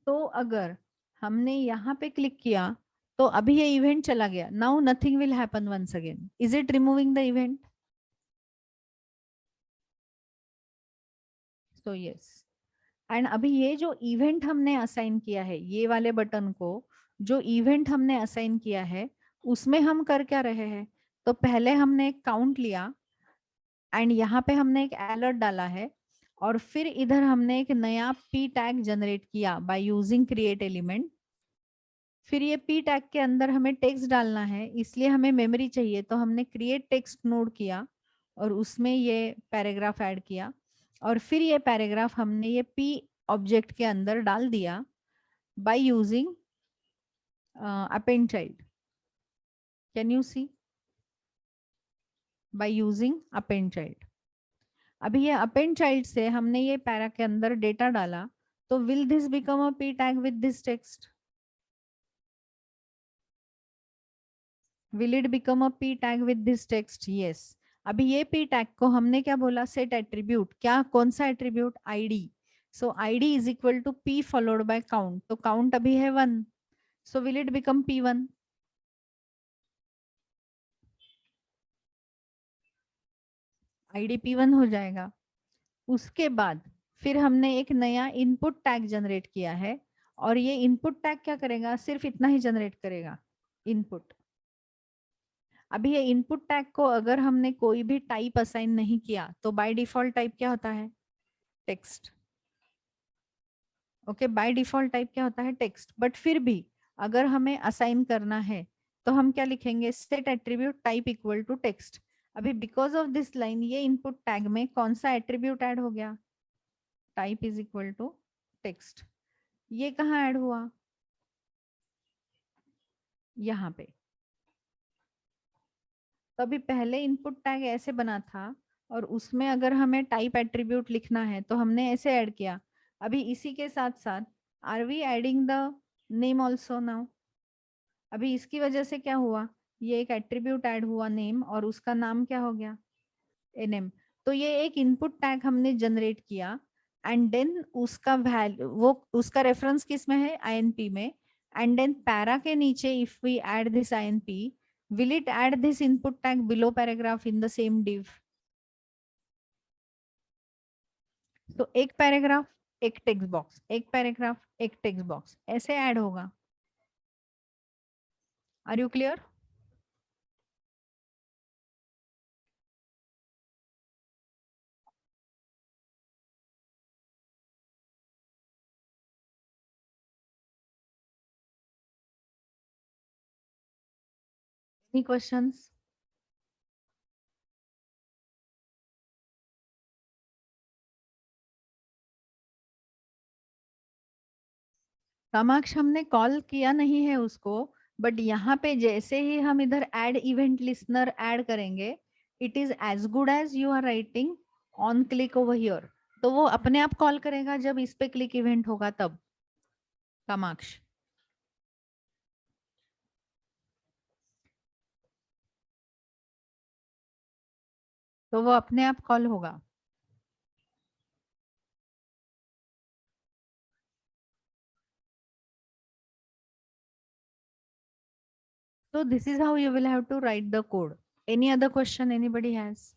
तो अगर हमने यहाँ पे क्लिक किया तो अभी ये इवेंट चला गया, now nothing will happen once again. Is it removing the event? So yes. And अभी ये जो इवेंट हमने असाइन किया है, ये वाले बटन को जो इवेंट हमने असाइन किया है उसमें हम कर क्या रहे हैं, तो पहले हमने एक काउंट लिया एंड यहाँ पे हमने एक अलर्ट डाला है और फिर इधर हमने एक नया पी टैग जनरेट किया बाय यूजिंग क्रिएट एलिमेंट। फिर ये पी टैग के अंदर हमें टेक्स्ट डालना है, इसलिए हमें मेमोरी चाहिए, तो हमने क्रिएट टेक्स्ट नोड किया और उसमें ये पैराग्राफ ऐड किया और फिर ये पैराग्राफ हमने ये पी ऑब्जेक्ट के अंदर डाल दिया by using append child. Can you see? By using append child. अभी ये अपेंड चाइल्ड से हमने ये पैरा के अंदर डेटा डाला, तो will this become a P tag with this text? Will it become a p tag with this text? Yes. अभी ये p tag को हमने क्या बोला, set attribute। क्या, कौन सा attribute? id। so id is equal to p followed by count। तो count अभी है 1, so will it become p1? id p1 हो जाएगा। उसके बाद फिर हमने एक नया इनपुट टैग जनरेट किया है और ये इनपुट टैग क्या करेगा, सिर्फ इतना ही जनरेट करेगा, इनपुट। अभी ये इनपुट टैग को अगर हमने कोई भी टाइप असाइन नहीं किया तो बाय डिफॉल्ट टाइप क्या होता है, text. Okay, by default type क्या होता है, टेक्स्ट। बट फिर भी अगर हमें असाइन करना है तो हम क्या लिखेंगे, set attribute type equal to text. अभी बिकॉज ऑफ दिस लाइन ये इनपुट टैग में कौन सा एट्रीब्यूट ऐड हो गया, type is equal to text. ये कहाँ ऐड हुआ, यहाँ पे। तो अभी पहले इनपुट टैग ऐसे बना था और उसमें अगर हमें टाइप एट्रीब्यूट लिखना है तो हमने ऐसे ऐड किया। अभी इसी के साथ साथ are we adding the name also now? अभी इसकी वजह से क्या हुआ, ये एक एट्रीब्यूट ऐड हुआ नेम और उसका नाम क्या हो गया, एनएम। तो ये एक इनपुट टैग हमने जनरेट किया एंड देन उसका वैल्यू, वो उसका रेफरेंस किस में है, आईएनपी में। एंड देन पैरा के नीचे if we add this INP, will it add this input tag below paragraph in the same div? तो एक पैराग्राफ एक टेक्स्ट बॉक्स, एक पैराग्राफ एक टेक्स्ट बॉक्स, ऐसे ऐड होगा। Are you clear? Any questions? Kamaksh हमने कॉल किया नहीं है उसको, बट यहाँ पे जैसे ही हम इधर ऐड इवेंट लिसनर ऐड करेंगे, it is as good as you are writing on click over here. तो वो अपने आप कॉल करेगा जब इस पे क्लिक इवेंट होगा तब। कामाक्ष, तो वो अपने आप कॉल होगा। So this is how you will have to write the code. Any other question anybody has?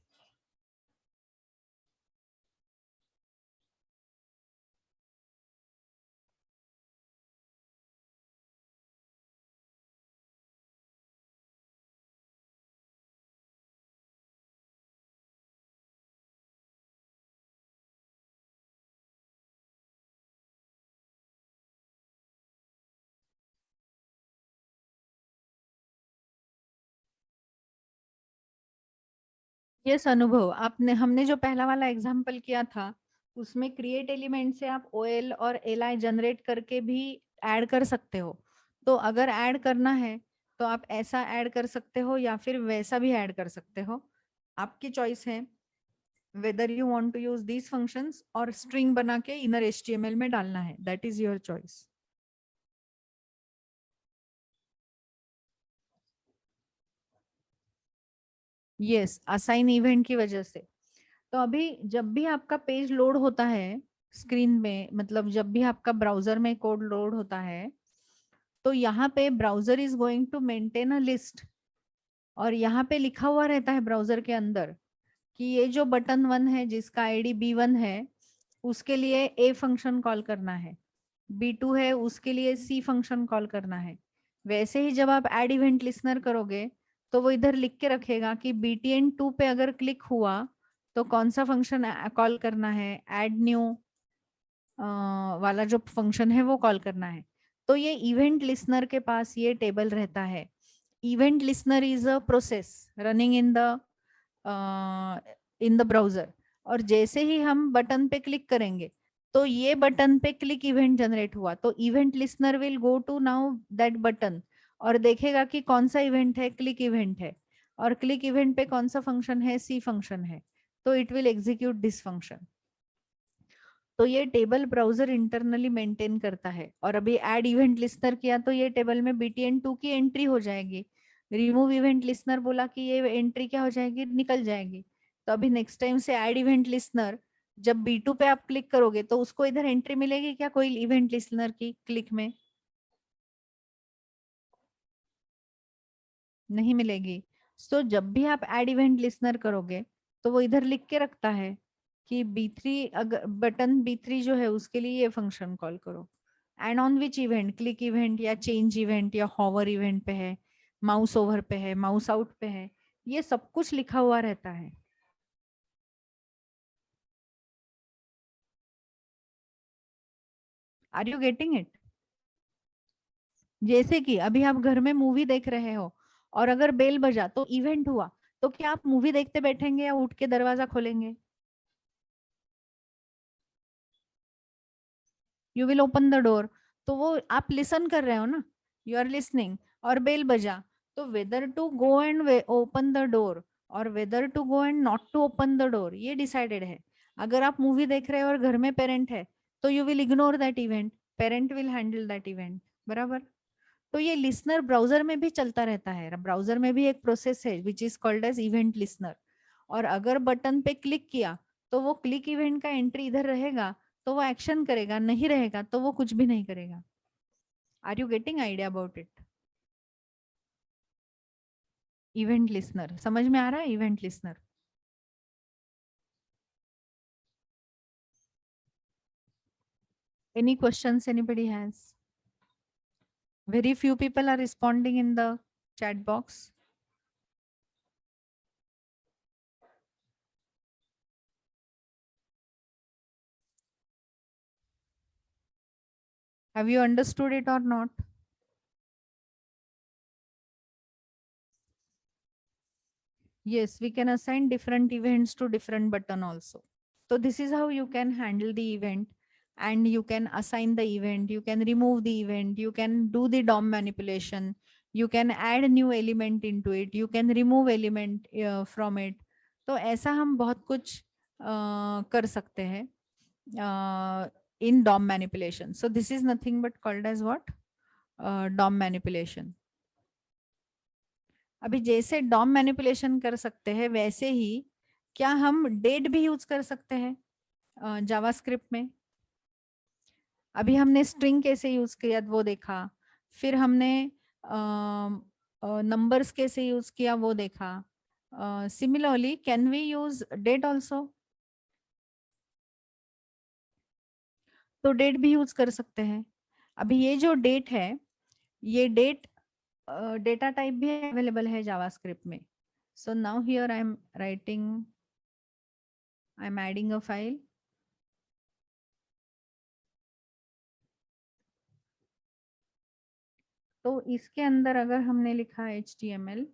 Yes अनुभव, आपने हमने जो पहला वाला एग्जाम्पल किया था उसमें क्रिएट एलिमेंट से आप ओएल और एलआई जनरेट करके भी ऐड कर सकते हो। तो अगर ऐड करना है तो आप ऐसा ऐड कर सकते हो या फिर वैसा भी ऐड कर सकते हो, आपकी चॉइस है whether you want to use these functions और स्ट्रिंग बना के इनर एचटीएमएल में डालना है, that is your choice. Yes, assign event की वजह से। तो अभी जब भी आपका पेज लोड होता है स्क्रीन में, मतलब जब भी आपका ब्राउजर में कोड लोड होता है, तो यहाँ पे browser is going to maintain a list, और यहाँ पे लिखा हुआ रहता है ब्राउजर के अंदर कि ये जो बटन 1 है जिसका आईडी B1 है उसके लिए ए फंक्शन कॉल करना है, B2 है उसके लिए सी फंक्शन कॉल करना है। वैसे ही जब आप एड इवेंट लिसनर करोगे तो वो इधर लिख के रखेगा कि BTN2 पे अगर क्लिक हुआ तो कौन सा फंक्शन कॉल करना है, एड न्यू वाला जो फंक्शन है वो कॉल करना है। तो ये इवेंट लिसनर के पास ये टेबल रहता है। Event listener is a process running in the browser, और जैसे ही हम बटन पे क्लिक करेंगे तो ये बटन पे क्लिक इवेंट जनरेट हुआ, तो event listener will go to now that button और देखेगा कि कौन सा इवेंट है, क्लिक इवेंट है, और क्लिक इवेंट पे कौन सा फंक्शन है, सी फंक्शन है, तो it will execute this function. तो ये टेबल ब्राउजर इंटरनली मेंटेन करता है, और अभी ऐड इवेंट लिस्नर किया तो ये टेबल में BTN2 की एंट्री हो जाएगी। रिमूव इवेंट लिस्नर बोला कि ये एंट्री क्या हो जाएगी, निकल जाएगी। तो अभी नेक्स्ट टाइम से ऐड इवेंट लिस्नर जब B2 पे आप क्लिक करोगे तो उसको इधर एंट्री मिलेगी क्या कोई इवेंट लिस्नर की क्लिक में? नहीं मिलेगी। सो जब भी आप ऐड इवेंट लिसनर करोगे तो वो इधर लिख के रखता है कि B3 अगर बटन B3 जो है उसके लिए ये फंक्शन कॉल करो, and on which event, click event या चेंज इवेंट या हॉवर इवेंट पे है, माउस ओवर पे है, माउस आउट पे है, ये सब कुछ लिखा हुआ रहता है। Are you getting it? जैसे कि अभी आप घर में मूवी देख रहे हो और अगर बेल बजा तो इवेंट हुआ, तो क्या आप मूवी देखते बैठेंगे या उठ के दरवाजा खोलेंगे? You will open the door. तो वो आप लिसन कर रहे हो ना, यू आर लिसनिंग, और बेल बजा, तो whether to go and open the door और whether to go and not to open the door ये डिसाइडेड है। अगर आप मूवी देख रहे हो और घर में पेरेंट है तो you will ignore that event, parent will handle that event, बराबर। तो ये लिसनर ब्राउजर में भी चलता रहता है, ब्राउजर में भी एक प्रोसेस है which is called as event listener. और अगर बटन पे क्लिक किया तो वो क्लिक इवेंट का एंट्री इधर रहेगा, तो वो एक्शन करेगा, नहीं रहेगा तो वो कुछ भी नहीं करेगा। Are you getting idea about it? Event listener समझ में आ रहा है? Event listener, any questions anybody has? Very few people are responding in the chat box. Have you understood it or not? Yes, we can assign different events to different button also. So this is how you can handle the event, and you can assign the event, you can remove the event, you can do the DOM manipulation, you can add new element into it, you can remove element from it. तो ऐसा हम बहुत कुछ कर सकते हैं in DOM manipulation. So this is nothing but called as what? DOM manipulation. अभी जैसे डॉम मैनिपुलेशन कर सकते हैं वैसे ही क्या हम डेट भी यूज कर सकते हैं जावास्क्रिप्ट में? अभी हमने स्ट्रिंग कैसे यूज किया वो देखा, फिर हमने नंबर्स कैसे यूज किया वो देखा. Similarly can we use date also? तो डेट भी यूज कर सकते हैं. अभी ये जो डेट है, ये डेट डेटा टाइप भी अवेलेबल है जावास्क्रिप्ट में. So now here I am adding a file. तो इसके अंदर अगर हमने लिखा HTML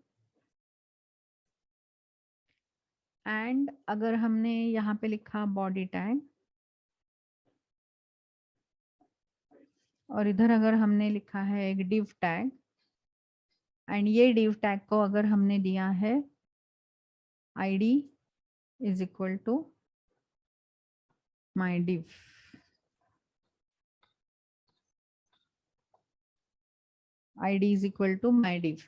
एंड अगर हमने यहाँ पे लिखा बॉडी टैग, और इधर अगर हमने लिखा है एक div टैग, एंड ये div टैग को अगर हमने दिया है id is equal to my div. id is equal to my div.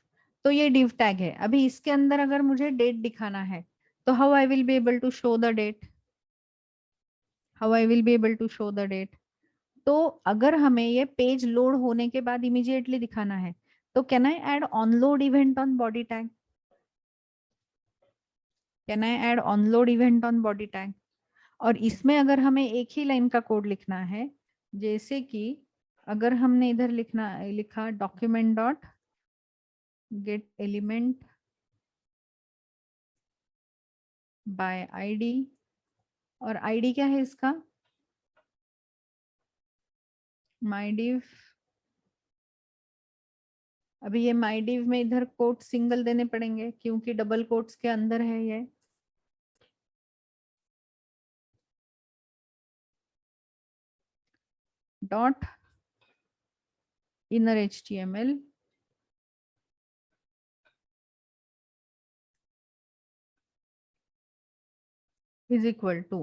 तो ये div टैग है. अभी इसके अंदर अगर मुझे डेट दिखाना है तो how I will be able to show the date? How I will be able to show the date? तो अगर हमें ये पेज लोड होने के बाद इमीडिएटली दिखाना है तो can I add onload event on body tag? Can I add onload event on body tag? और इसमें अगर हमें एक ही लाइन का कोड लिखना है, जैसे कि अगर हमने इधर लिखा document dot get element by ID, और आईडी क्या है इसका? माई डिव. अभी ये माई डिव में इधर कोट सिंगल देने पड़ेंगे क्योंकि डबल कोट्स के अंदर है ये. Dot inner HTML is equal to,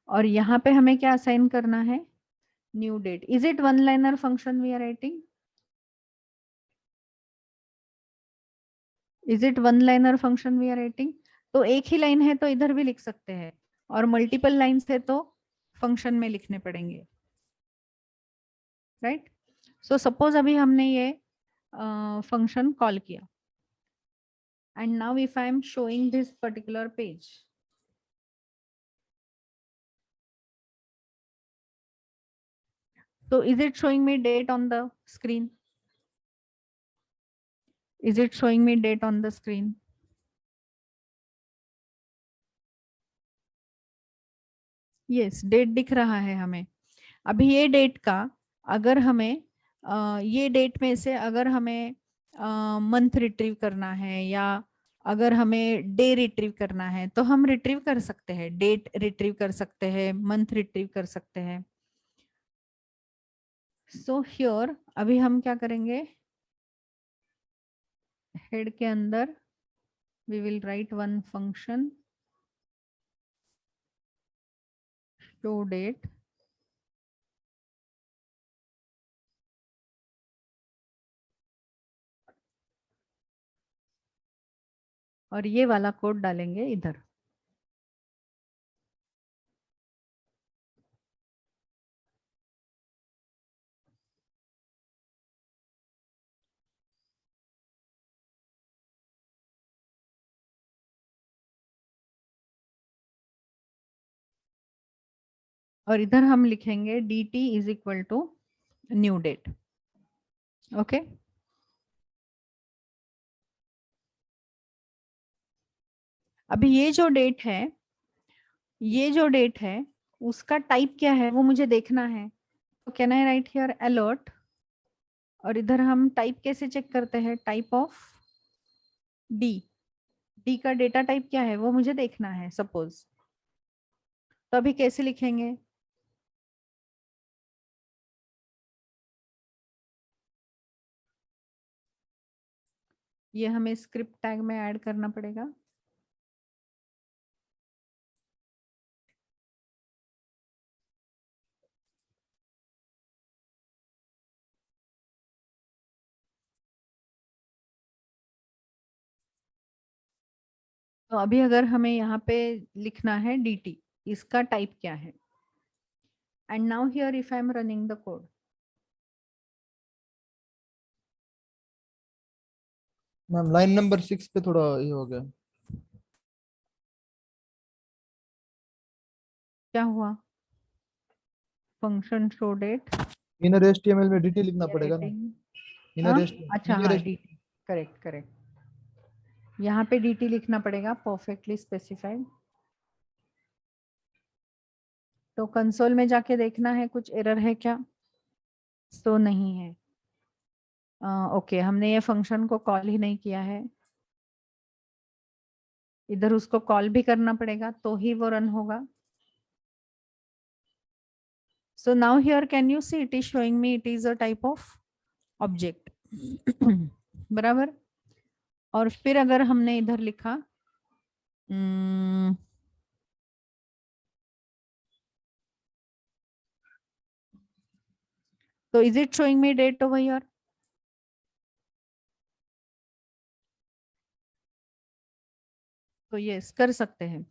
और यहाँ पे हमें क्या असाइन करना है? New date. Is it one liner function we are writing? Is it one liner function we are writing? तो एक ही लाइन है तो इधर भी लिख सकते हैं, और मल्टीपल लाइन्स है तो फंक्शन में लिखने पड़ेंगे, राइट? सो सपोज अभी हमने ये फंक्शन कॉल किया, and now if I am showing this particular page, so is it showing me date on the screen? Is it showing me date on the screen? Yes, date दिख रहा है हमें. अभी ये डेट का अगर हमें ये डेट में से अगर हमें मंथ रिट्रीव करना है या अगर हमें डे रिट्रीव करना है तो हम रिट्रीव कर सकते हैं, डेट रिट्रीव कर सकते हैं, मंथ रिट्रीव कर सकते हैं. सो हियर अभी हम क्या करेंगे? हेड के अंदर we will write one function show date, और ये वाला कोड डालेंगे इधर. और इधर हम लिखेंगे dt is equal to new date. Okay. अभी ये जो डेट है उसका टाइप क्या है वो मुझे देखना है. तो can I write here alert, और इधर हम टाइप कैसे चेक करते हैं? Type of D. डी का डेटा टाइप क्या है वो मुझे देखना है सपोज. तो अभी कैसे लिखेंगे? ये हमें स्क्रिप्ट टैग में ऐड करना पड़ेगा. तो अभी अगर हमें यहाँ पे लिखना है dt, इसका टाइप क्या है? And now here if I am running the code, ma'am line number 6 पे थोड़ा ये हो गया। क्या हुआ? Function show date, inner HTML में डीटी लिखना पड़ेगा ना। रेटिंग, इनर हाँ अच्छा, इनर हाँ dt, करेक्ट करेक्ट, यहाँ पे dt लिखना पड़ेगा, परफेक्टली स्पेसिफाइड। तो कंसोल में जाके देखना है कुछ एरर है क्या, तो नहीं है। ओके, हमने ये फंक्शन को कॉल ही नहीं किया है, इधर उसको कॉल भी करना पड़ेगा तो ही वो रन होगा। So now here can you see it is showing me it is a type of object बराबर। और फिर अगर हमने इधर लिखा तो is it showing me date over here? तो यस कर सकते हैं।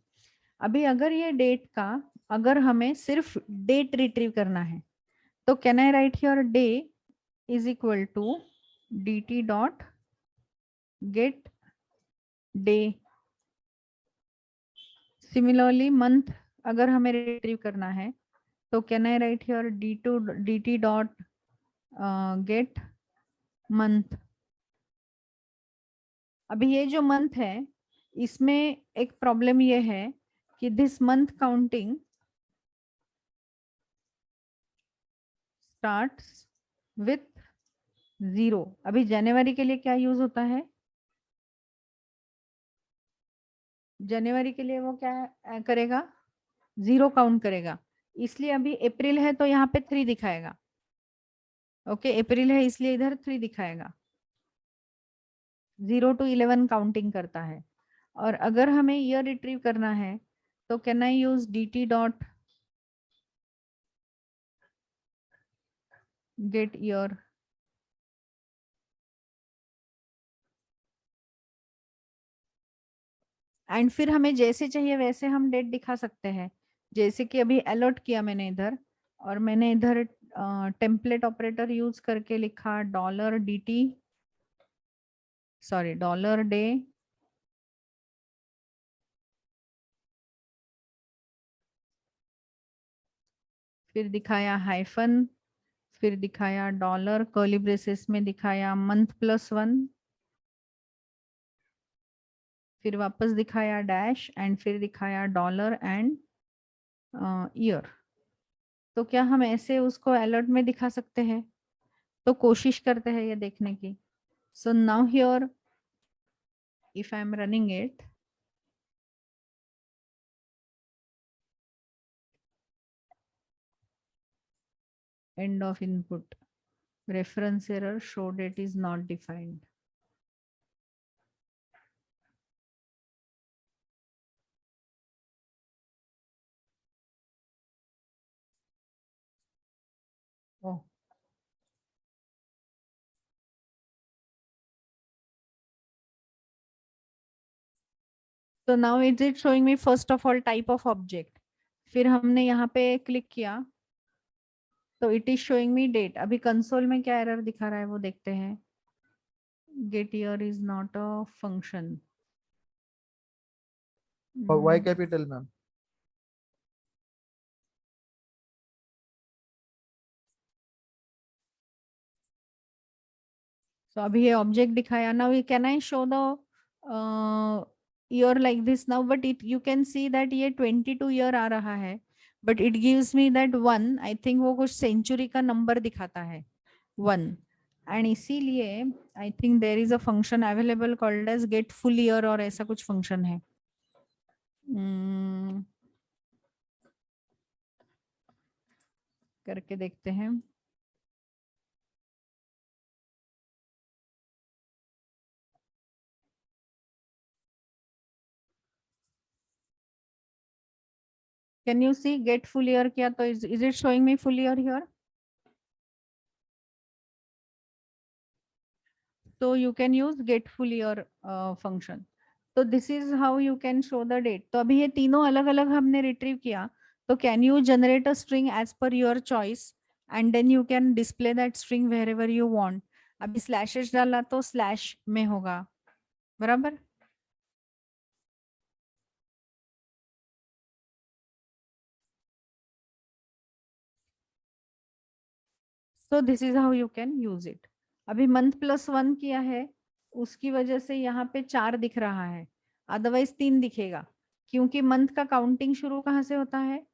अभी अगर ये डेट का, अगर हमें सिर्फ डेट रिट्रीव करना है तो can I write here day is equal to dt dot get day. Similarly month अगर हमें रिट्रीव करना है तो can I write here dt dot get month. अभी ये जो मंथ है इसमें एक प्रॉब्लम ये है कि this month counting starts with 0। अभी जनवरी के लिए क्या यूज होता है? जनवरी के लिए वो क्या करेगा? 0 काउंट करेगा। इसलिए अभी अप्रैल है तो यहाँ पे 3 दिखाएगा। ओके, अप्रैल है इसलिए इधर 3 दिखाएगा। 0 to 11 काउंटिंग करता है। और अगर हमें ईयर रिट्रीव करना है तो can I use dt dot gate year. And फिर हमें जैसे चाहिए वैसे हम डेट दिखा सकते हैं। जैसे कि अभी अलॉट किया मैंने इधर, और मैंने इधर टेम्पलेट ऑपरेटर यूज करके लिखा dollar dt, sorry dollar day, फिर दिखाया हाइफन, फिर दिखाया डॉलर कर्ली ब्रेसेस में दिखाया मंथ +1, फिर वापस दिखाया डैश, एंड फिर दिखाया डॉलर एंड ईयर। तो क्या हम ऐसे उसको अलर्ट में दिखा सकते हैं? तो कोशिश करते हैं ये देखने की। सो now here if I am running it, end of input, reference error, show date is not defined. Oh, so now is it showing me first of all type of object, फिर हमने यहाँ पे क्लिक किया तो it is showing me date. अभी console में क्या error दिखा रहा है वो देखते हैं। Get year is not a function. और वाई कैपिटल मैम। So अभी ये ऑब्जेक्ट दिखाया। Now can I show the year like this now, but it you can see that ये 22 ईयर आ रहा है, but it gives me that 1, I think वो कुछ सेंचुरी का नंबर दिखाता है 1। एंड इसीलिए I think there is a function available called as get full year, और ऐसा कुछ फंक्शन है। करके देखते हैं। Can you see get full year किया तो is it showing me full year here? तो you can use get full year function. तो this is how you can show the date. तो अभी ये तीनों अलग अलग हमने रिट्रीव किया, तो can you generate a string as per your choice and then you can display that string wherever you want. अभी स्लैशेस डाला तो स्लैश में होगा, बराबर। So this is how you can use it. अभी month plus 1 किया है, उसकी वजह से यहाँ पे 4 दिख रहा है, अदरवाइज 3 दिखेगा, क्योंकि मंथ का काउंटिंग शुरू कहाँ से होता है?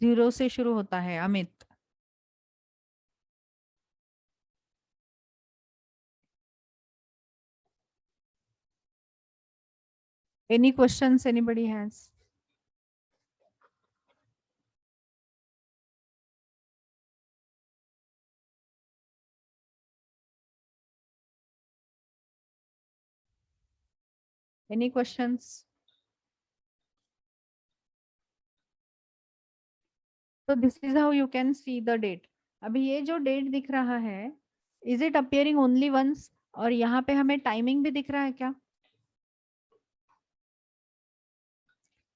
0 से शुरू होता है, Amit. Any questions anybody has? Any questions? So this is how you can see the date. अभी ये जो डेट दिख रहा है, is it appearing only once? और यहाँ पे हमें टाइमिंग भी दिख रहा है क्या?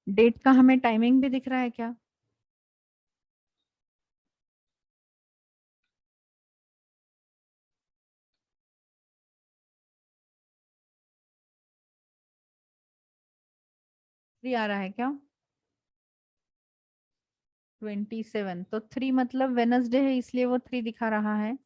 डेट का हमें टाइमिंग भी दिख रहा है क्या? थ्री आ रहा है क्या? 27, तो 3 मतलब वेनसडे है, इसलिए वो 3 दिखा रहा है।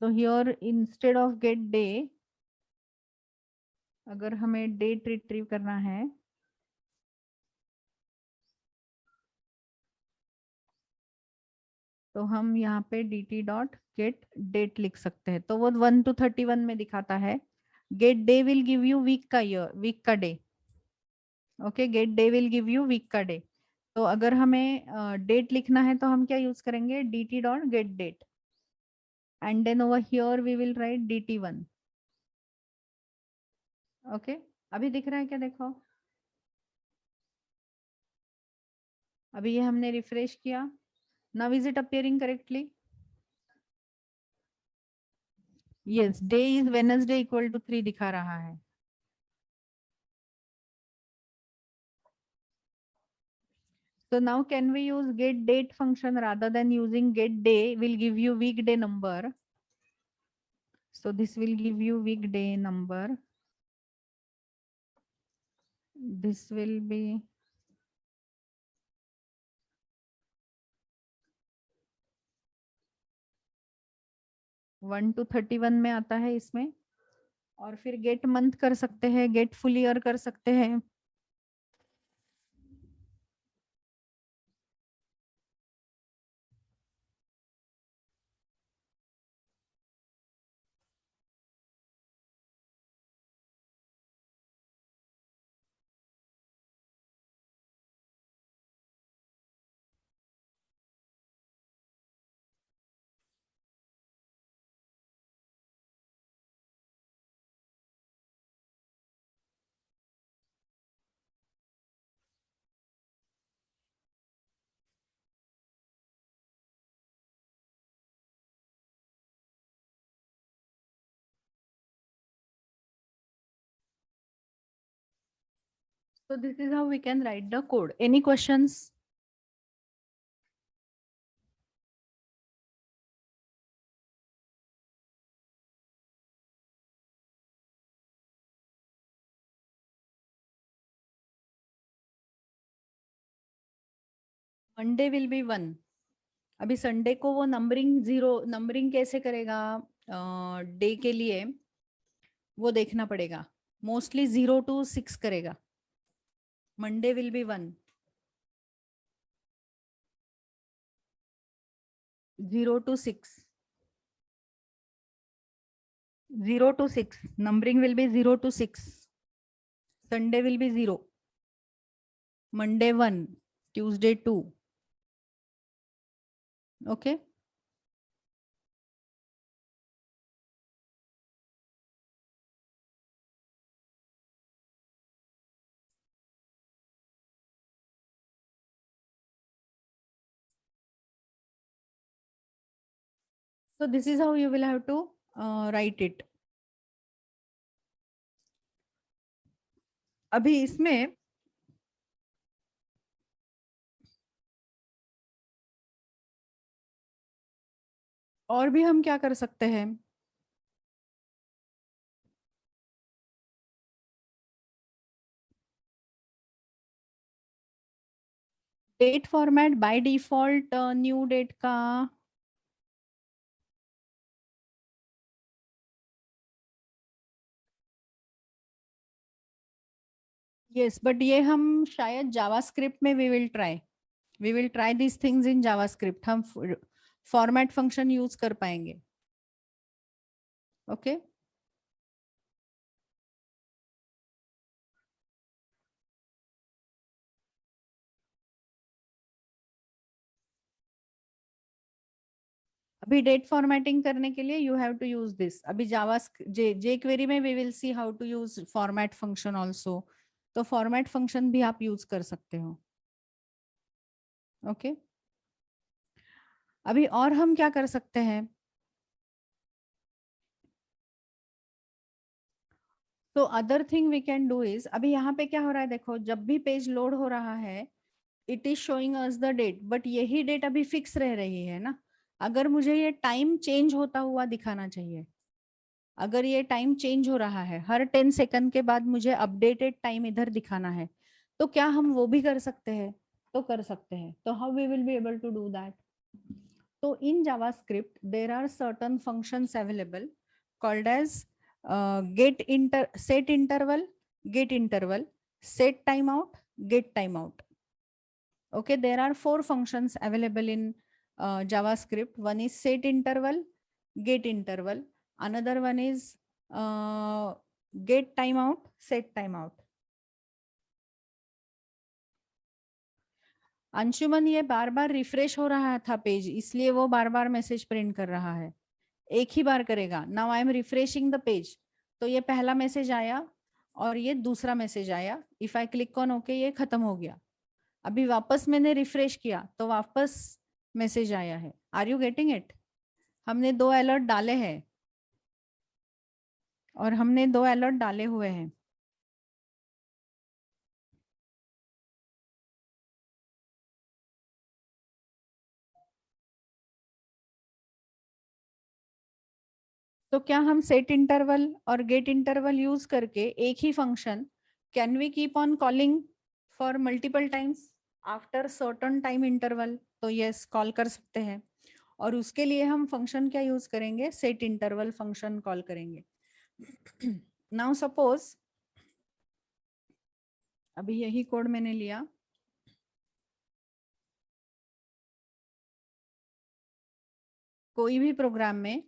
तो here instead of get day, अगर हमें डेट रिट्रीव करना है, तो हम यहाँ पे dt डॉट गेट डेट लिख सकते हैं। तो वो 1 to 31 में दिखाता है। Get day will give you week का ईयर, वीक का day. Okay, get day will give you week का डे। तो अगर हमें डेट लिखना है तो हम क्या यूज करेंगे? dt dot get date, and then over here we will write dt1। Okay, अभी दिख रहा है क्या? देखो, अभी ये हमने रिफ्रेश किया। Now is it appearing correctly? Yes, day is Wednesday equal to 3 दिखा रहा है। So now can we use get date function rather than using get day will give you weekday number. So this will give you weekday number. This will be 1 to 31 में आता है इसमें। और फिर gate month कर सकते हैं, gate full year कर सकते हैं। So this is how we can write the code. Any questions? Monday will be 1। अभी संडे को वो नंबरिंग 0, नंबरिंग कैसे करेगा डे के लिए, वो देखना पड़ेगा। मोस्टली 0 to 6 करेगा। Monday will be 1, 0 to 6, 0 to 6, numbering will be 0 to 6, Sunday will be 0, Monday 1, Tuesday 2। Okay, So this is how you will have to write it. अभी इसमें और भी हम क्या कर सकते हैं? Date format by default new date का यस, बट ये हम शायद जावास्क्रिप्ट में we will try this things in JavaScript. हम फॉर्मेट फंक्शन यूज कर पाएंगे. ओके अभी डेट फॉर्मेटिंग करने के लिए you have to use this. अभी जावा जे क्वेरी में we will see how to use format function also. तो फॉर्मेट फंक्शन भी आप यूज कर सकते हो. ओके अभी और हम क्या कर सकते हैं? तो other thing we can do is, अभी यहाँ पे क्या हो रहा है देखो, जब भी पेज लोड हो रहा है it is showing us the date, but यही डेट अभी फिक्स रह रही है ना. अगर मुझे ये टाइम चेंज होता हुआ दिखाना चाहिए, अगर ये टाइम चेंज हो रहा है हर 10 सेकंड के बाद मुझे अपडेटेड टाइम इधर दिखाना है, तो क्या हम वो भी कर सकते हैं? तो कर सकते हैं. तो how we will be able to do that? तो in JavaScript there are certain functions available called as set interval, get interval, set timeout, get timeout. Okay, there are 4 functions available in JavaScript. One is set interval, get interval. Another one is get timeout, set timeout. Anshuman ये बार बार refresh हो रहा था page, इसलिए वो बार बार message print कर रहा है. एक ही बार करेगा. Now I am refreshing the page. तो ये पहला मैसेज आया और ये दूसरा मैसेज आया. If I click on okay ये खत्म हो गया. अभी वापस मैंने रिफ्रेश किया तो वापस मैसेज आया है. Are you getting it? हमने 2 अलर्ट डाले हैं और हमने 2 अलर्ट डाले हुए हैं. तो क्या हम सेट इंटरवल और गेट इंटरवल यूज करके एक ही function can we keep on calling for multiple times after certain time interval? तो यस, कॉल कर सकते हैं. और उसके लिए हम फंक्शन क्या यूज करेंगे? सेट इंटरवल फंक्शन कॉल करेंगे. नाउ सपोज अभी यही कोड मैंने लिया, कोई भी प्रोग्राम में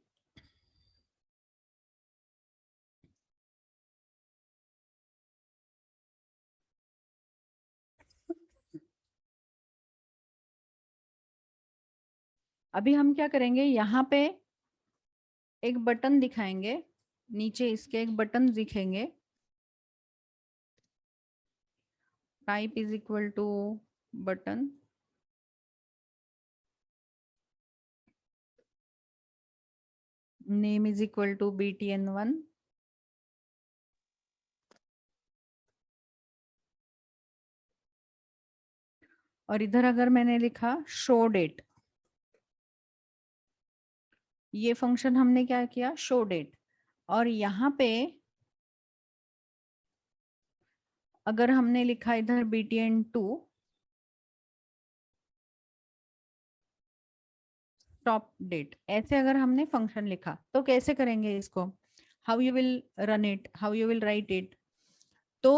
अभी हम क्या करेंगे, यहाँ पे एक बटन दिखाएंगे, नीचे इसके एक बटन दिखेंगे. Type is equal to button, name is equal to btn1, और इधर अगर मैंने लिखा शो डेट, ये फंक्शन हमने क्या किया? Show date. और यहाँ पे अगर हमने लिखा इधर btn2 स्टॉप डेट, ऐसे अगर हमने फंक्शन लिखा तो कैसे करेंगे इसको? How you will run it, how you will write it? तो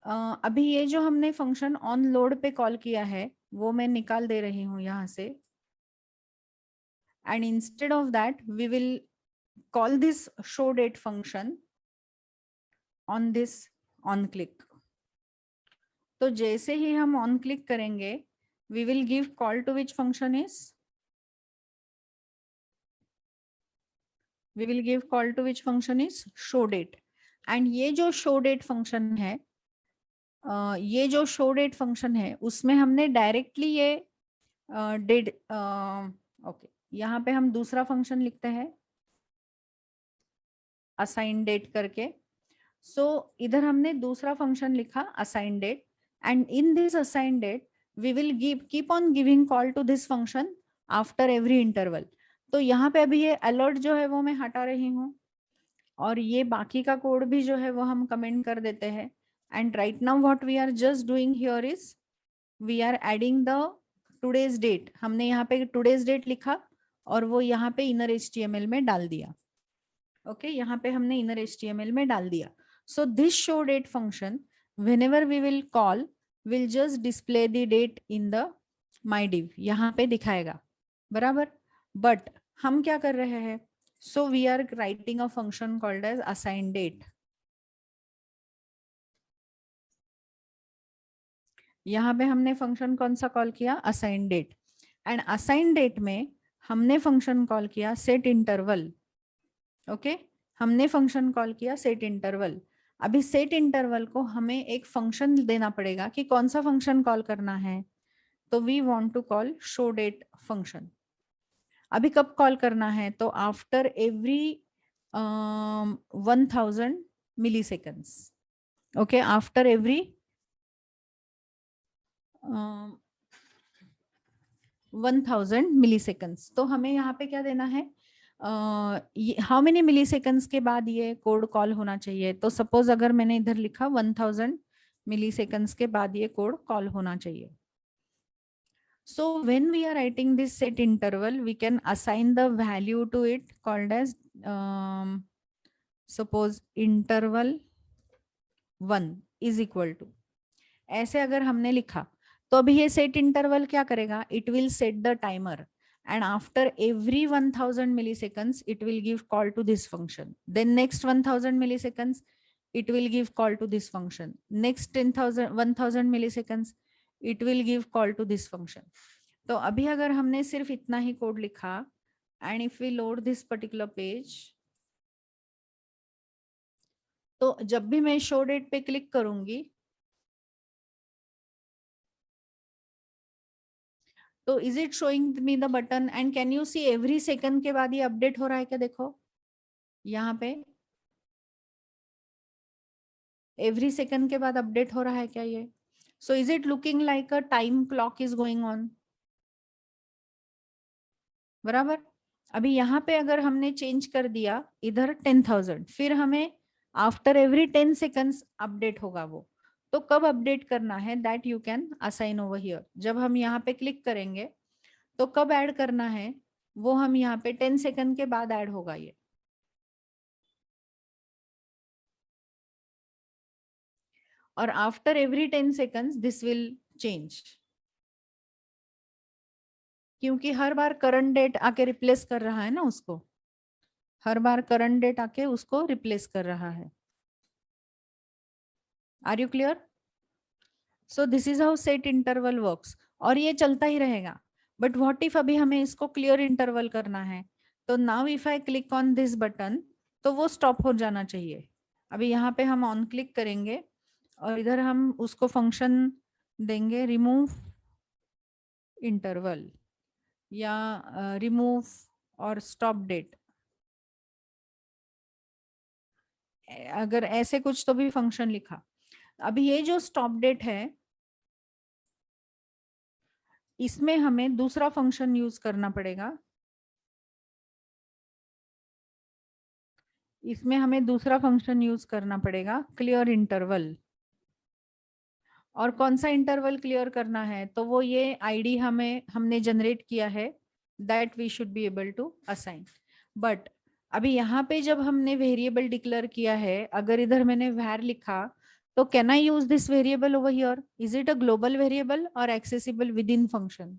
अभी ये जो हमने फंक्शन ऑन लोड पे कॉल किया है वो मैं निकाल दे रही हूँ यहाँ से. And instead of that we will call this show date function on this on click. तो जैसे ही हम on click करेंगे we will give call to which function is, we will give call to which function is show date. and ये जो show date function है, ये जो show date function है उसमें हमने डायरेक्टली ये डेट ओके यहाँ पे हम दूसरा फंक्शन लिखते हैं असाइन डेट करके। सो इधर हमने दूसरा फंक्शन लिखा assign date, and in this assign date we will keep on giving call to this function after every interval. तो यहाँ पे अभी ये अलर्ट जो है वो मैं हटा रही हूँ, और ये बाकी का कोड भी जो है वो हम कमेंट कर देते हैं। And right now what we are just doing here is we are adding the today's date. हमने यहाँ पे टुडेज डेट लिखा और वो यहाँ पे इनर HTML में डाल दिया। ओके, यहाँ पे हमने इनर HTML में डाल दिया। So this show date function whenever we will call will just display the date in the my div, यहाँ पे दिखाएगा बराबर। बट हम क्या कर रहे हैं, so we are writing a function called as assign date. यहाँ पे हमने फंक्शन कौन सा कॉल किया, assign date. And assign date में हमने फंक्शन कॉल किया सेट इंटरवल। ओके, हमने फंक्शन कॉल किया सेट इंटरवल। अभी सेट इंटरवल को हमें एक फंक्शन देना पड़ेगा कि कौन सा फंक्शन कॉल करना है। तो we want to call show date function. अभी कब कॉल करना है, तो after every 1000 milliseconds. Okay, after every 1000 milliseconds. तो हमें यहाँ पे क्या देना है, हाउ मेनी मिली सेकेंड्स के बाद ये कोड कॉल होना चाहिए। तो सपोज अगर मैंने इधर लिखा 1000 मिली सेकेंड्स के बाद ये कोड कॉल होना चाहिए। So when we are writing this set interval, we can assign the value to it called as suppose interval 1 is equal to, ऐसे अगर हमने लिखा तो अभी ये set interval क्या करेगा, it will set the timer and after every 1000 milliseconds it will give call to this function. Then next 1000 milliseconds it will give call to this function. Next 1000 milliseconds it will give call to this function. तो अभी अगर हमने सिर्फ इतना ही code लिखा and if we load this particular page, तो जब भी मैं शो डेट पे क्लिक करूंगी तो is it showing me the button, and can you see every second के बाद ये अपडेट हो रहा है क्या, देखो यहाँ पे एवरी सेकंड के बाद अपडेट हो रहा है क्या ये। सो is it looking like a time clock is going on, बराबर। अभी यहाँ पे अगर हमने चेंज कर दिया इधर 10,000, फिर हमें आफ्टर एवरी 10 सेकंड्स अपडेट होगा वो। तो कब अपडेट करना है, that you can assign over here. जब हम यहाँ पे क्लिक करेंगे तो कब ऐड करना है वो हम यहाँ पे 10 सेकंड के बाद ऐड होगा ये। और after every 10 seconds this will change, क्योंकि हर बार करंट डेट आके रिप्लेस कर रहा है ना उसको, हर बार करंट डेट आके उसको रिप्लेस कर रहा है। Are you clear? So this is how set interval works, और ये चलता ही रहेगा। बट व्हाट इफ अभी हमें इसको क्लियर इंटरवल करना है, तो now if I click on this button तो वो स्टॉप हो जाना चाहिए। अभी यहाँ पे हम ऑन क्लिक करेंगे और इधर हम उसको फंक्शन देंगे रिमूव इंटरवल या रिमूव और स्टॉप डेट, अगर ऐसे कुछ तो भी फंक्शन लिखा। अभी ये जो स्टॉप डेट है इसमें हमें दूसरा फंक्शन यूज करना पड़ेगा, इसमें हमें दूसरा फंक्शन यूज करना पड़ेगा क्लियर इंटरवल। और कौन सा इंटरवल क्लियर करना है, तो वो ये आईडी हमने जनरेट किया है that we should be able to assign. But अभी यहाँ पे जब हमने वेरिएबल डिक्लेयर किया है, अगर इधर मैंने var लिखा तो can I use this variable over here, is it a global variable और एक्सेसिबल विद इन फंक्शन।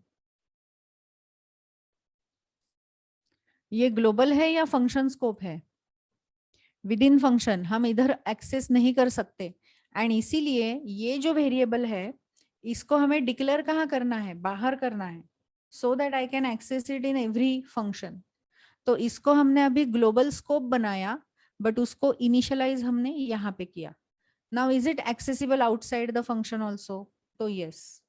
ये ग्लोबल है या फंक्शन स्कोप है, विद इन फंक्शन, हम इधर एक्सेस नहीं कर सकते। एंड इसीलिए ये जो वेरिएबल है इसको हमें डिक्लेयर कहाँ करना है, बाहर करना है, so that I can access it in every function. तो इसको हमने अभी ग्लोबल स्कोप बनाया, बट उसको इनिशियलाइज हमने यहाँ पे किया। Now is it accessible outside the function also, तो यस।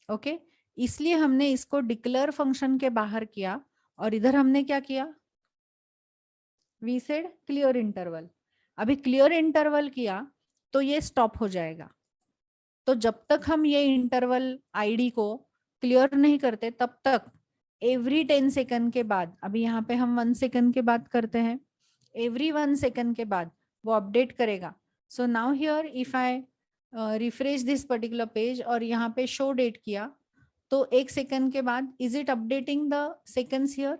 ओके, इसलिए हमने इसको डिक्लेयर फंक्शन के बाहर किया और इधर हमने क्या किया, वी सेड क्लियर इंटरवल। अभी क्लियर इंटरवल किया तो ये स्टॉप हो जाएगा। तो जब तक हम ये इंटरवल आईडी को क्लियर नहीं करते तब तक एवरी 10 सेकंड के बाद, अभी यहाँ पे हम 1 सेकंड के बाद करते हैं, एवरी 1 सेकंड के बाद वो अपडेट करेगा। सो now here if I refresh this particular page और यहाँ पे शो डेट किया तो 1 सेकंड के बाद is it updating the seconds here,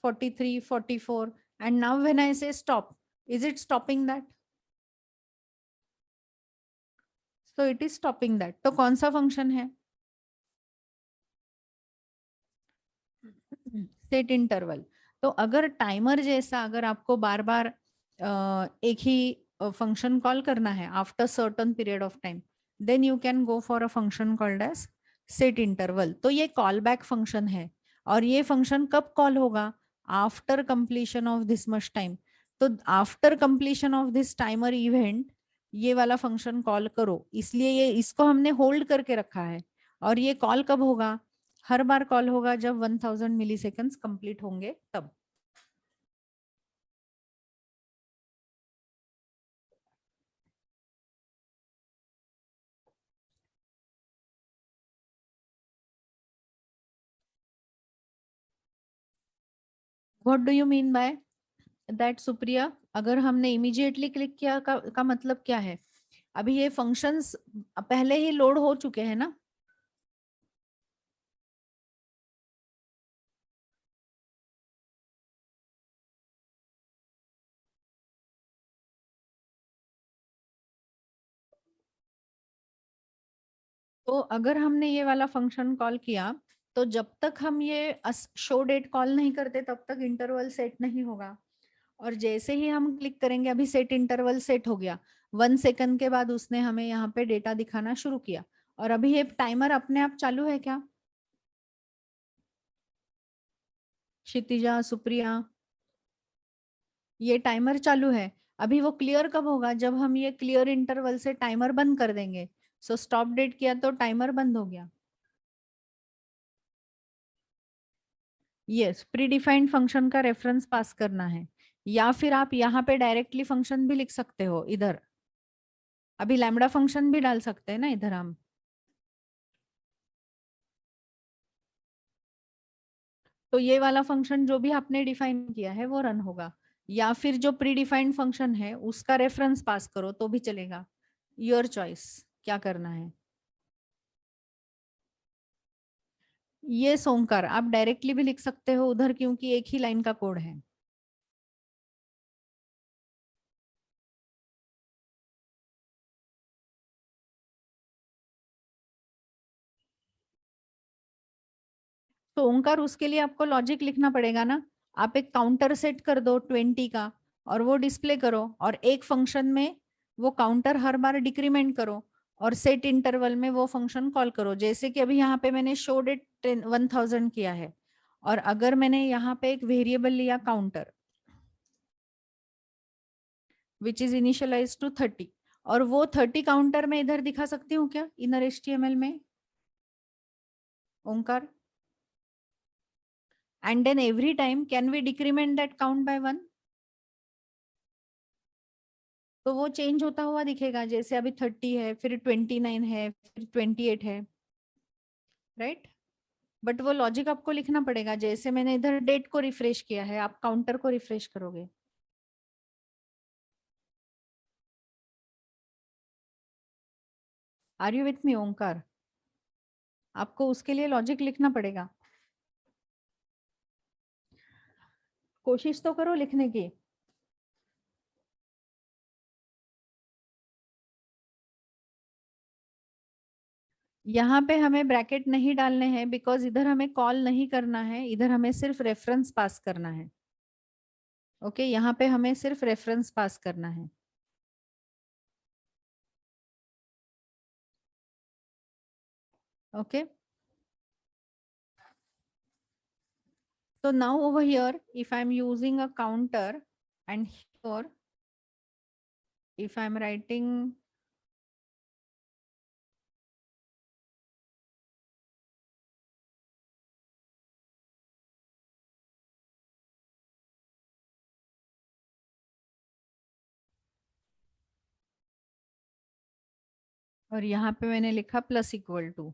43, 44, and now when I say stop, is it stopping that? So it is stopping that. तो कौन सा फंक्शन है, सेट इंटरवल। तो अगर टाइमर जैसा अगर आपको बार बार एक ही फंक्शन कॉल करना है after certain period of time, then you can go for a function called as set interval. तो ये कॉल बैक फंक्शन है और ये फंक्शन कब कॉल होगा, after completion of this much time. तो after completion of this timer event ये वाला फंक्शन कॉल करो, इसलिए ये इसको हमने होल्ड करके रखा है। और ये कॉल कब होगा, हर बार कॉल होगा जब 1000 मिली सेकेंड्स कंप्लीट होंगे तब। What do you mean by that Supriya? अगर हमने इमीडिएटली क्लिक किया का मतलब क्या है, अभी ये फंक्शंस पहले ही लोड हो चुके हैं ना। तो अगर हमने ये वाला फंक्शन कॉल किया तो जब तक हम ये शो डेट कॉल नहीं करते तब तक इंटरवल सेट नहीं होगा। और जैसे ही हम क्लिक करेंगे, अभी सेट इंटरवल सेट हो गया, 1 सेकंड के बाद उसने हमें यहाँ पे डेटा दिखाना शुरू किया। और अभी ये टाइमर अपने आप चालू है क्या, क्षितिजा, सुप्रिया? ये टाइमर चालू है। अभी वो क्लियर कब होगा, जब हम ये क्लियर इंटरवल से टाइमर बंद कर देंगे। सो स्टॉप डेट किया तो टाइमर बंद हो गया। यस, प्री डिफाइंड फंक्शन का रेफरेंस पास करना है, या फिर आप यहाँ पे डायरेक्टली फंक्शन भी लिख सकते हो इधर। अभी लैम्बडा फंक्शन भी डाल सकते हैं ना इधर हम। तो ये वाला फंक्शन जो भी आपने डिफाइन किया है वो रन होगा, या फिर जो प्री डिफाइंड फंक्शन है उसका रेफरेंस पास करो तो भी चलेगा। योर चॉइस, क्या करना है। ये सोमकार आप डायरेक्टली भी लिख सकते हो उधर, क्योंकि एक ही लाइन का कोड है। तो ओंकार उसके लिए आपको लॉजिक लिखना पड़ेगा ना। आप एक काउंटर सेट कर दो 20 का और वो डिस्प्ले करो, और एक फंक्शन में वो काउंटर हर बार डिक्रीमेंट करो और सेट इंटरवल में वो फंक्शन कॉल करो। जैसे कि अभी यहाँ पे मैंने शो डेट 1000 किया है, और अगर मैंने यहाँ पे एक वेरिएबल लिया counter which is initialize to 30, और वो 30 काउंटर में इधर दिखा सकती हूँ क्या इनर HTML में, ओंकार? And then every time can we decrement that count by 1? तो वो चेंज होता हुआ दिखेगा, जैसे अभी 30 है, फिर 29 है, फिर 28 है, राइट? बट वो लॉजिक आपको लिखना पड़ेगा। जैसे मैंने इधर डेट को रिफ्रेश किया है, आप काउंटर को रिफ्रेश करोगे। आर यू विथ मी ओंकार? आपको उसके लिए लॉजिक लिखना पड़ेगा, कोशिश तो करो लिखने की। यहाँ पे हमें ब्रैकेट नहीं डालने हैं, बिकॉज इधर हमें कॉल नहीं करना है, इधर हमें सिर्फ रेफरेंस पास करना है। ओके, यहाँ पे हमें सिर्फ रेफरेंस पास करना है। Okay, so now over here if I'm using a counter, and here if I'm writing और यहाँ पे मैंने लिखा plus equal to.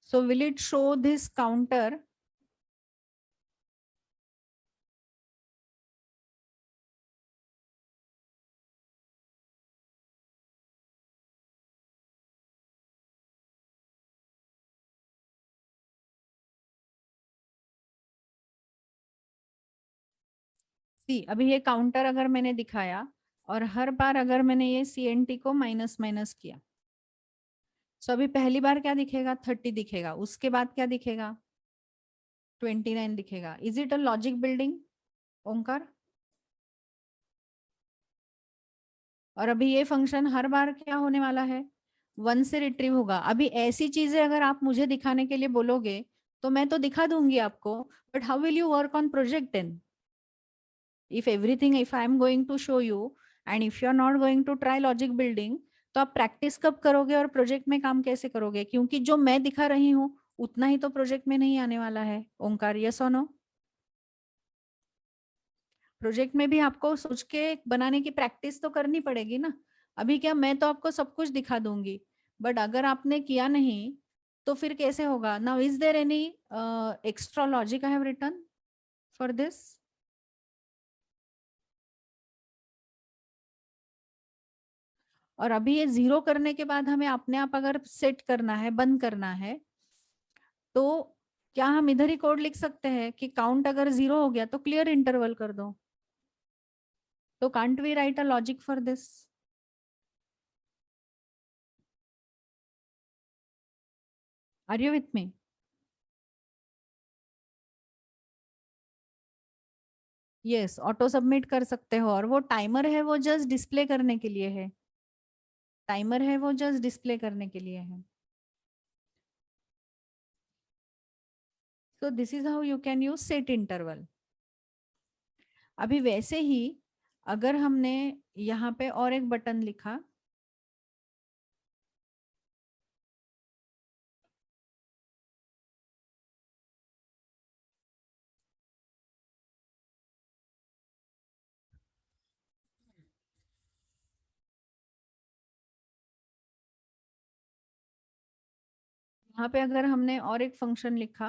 So will it show this counter? See, अभी ये काउंटर अगर मैंने दिखाया और हर बार अगर मैंने ये CNT को माइनस माइनस किया, सो अभी पहली बार क्या दिखेगा? 30 दिखेगा. उसके बाद क्या दिखेगा? 29 दिखेगा. Is it a logic building, Omkar? और अभी ये फंक्शन हर बार क्या होने वाला है? 1 से रिट्रीव होगा. अभी ऐसी चीजें अगर आप मुझे दिखाने के लिए बोलोगे तो मैं तो दिखा दूंगी आपको, but how will you work on project then? if I am going to show you and if you are not going to try logic building, तो आप प्रैक्टिस कब करोगे और प्रोजेक्ट में काम कैसे करोगे? क्योंकि जो मैं दिखा रही हूँ उतना ही तो प्रोजेक्ट में नहीं आने वाला है. ओंकार, यस और नो? प्रोजेक्ट में भी आपको सोच के बनाने की प्रैक्टिस तो करनी पड़ेगी ना. अभी क्या, मैं तो आपको सब कुछ दिखा दूंगी, बट अगर आपने किया नहीं तो फिर कैसे होगा? Now is there any extra logic I have written for this? और अभी ये 0 करने के बाद हमें अपने आप अगर सेट करना है, बंद करना है, तो क्या हम इधर ही कोड लिख सकते हैं कि काउंट अगर 0 हो गया तो क्लियर इंटरवल कर दो? तो can't we write a logic for this? Are you with me? Yes, auto submit कर सकते हो. और वो टाइमर है, वो जस्ट डिस्प्ले करने के लिए है. टाइमर है वो जस्ट डिस्प्ले करने के लिए है. सो this is how you can use set interval. अभी वैसे ही अगर हमने यहाँ पे और एक बटन लिखा, यहाँ पे अगर हमने और एक फंक्शन लिखा,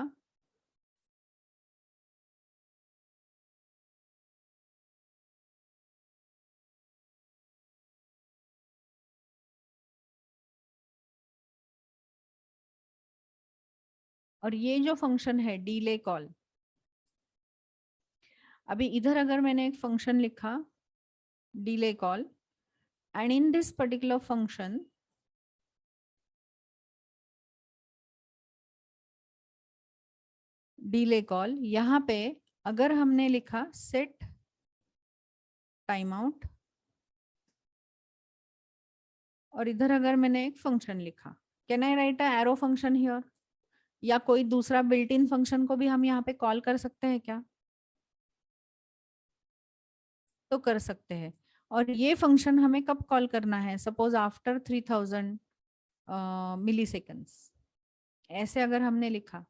और ये जो फंक्शन है डिले कॉल, अभी इधर अगर मैंने एक फंक्शन लिखा delay call, and in this particular function delay call, यहाँ पे अगर हमने लिखा सेट टाइम आउट, और इधर अगर मैंने एक फंक्शन लिखा, can I right a arrow function here? या कोई दूसरा बिल्ट इन फंक्शन को भी हम यहाँ पे कॉल कर सकते हैं क्या? तो कर सकते हैं. और ये फंक्शन हमें कब कॉल करना है? सपोज आफ्टर 3000 मिली सेकेंड्स, ऐसे अगर हमने लिखा,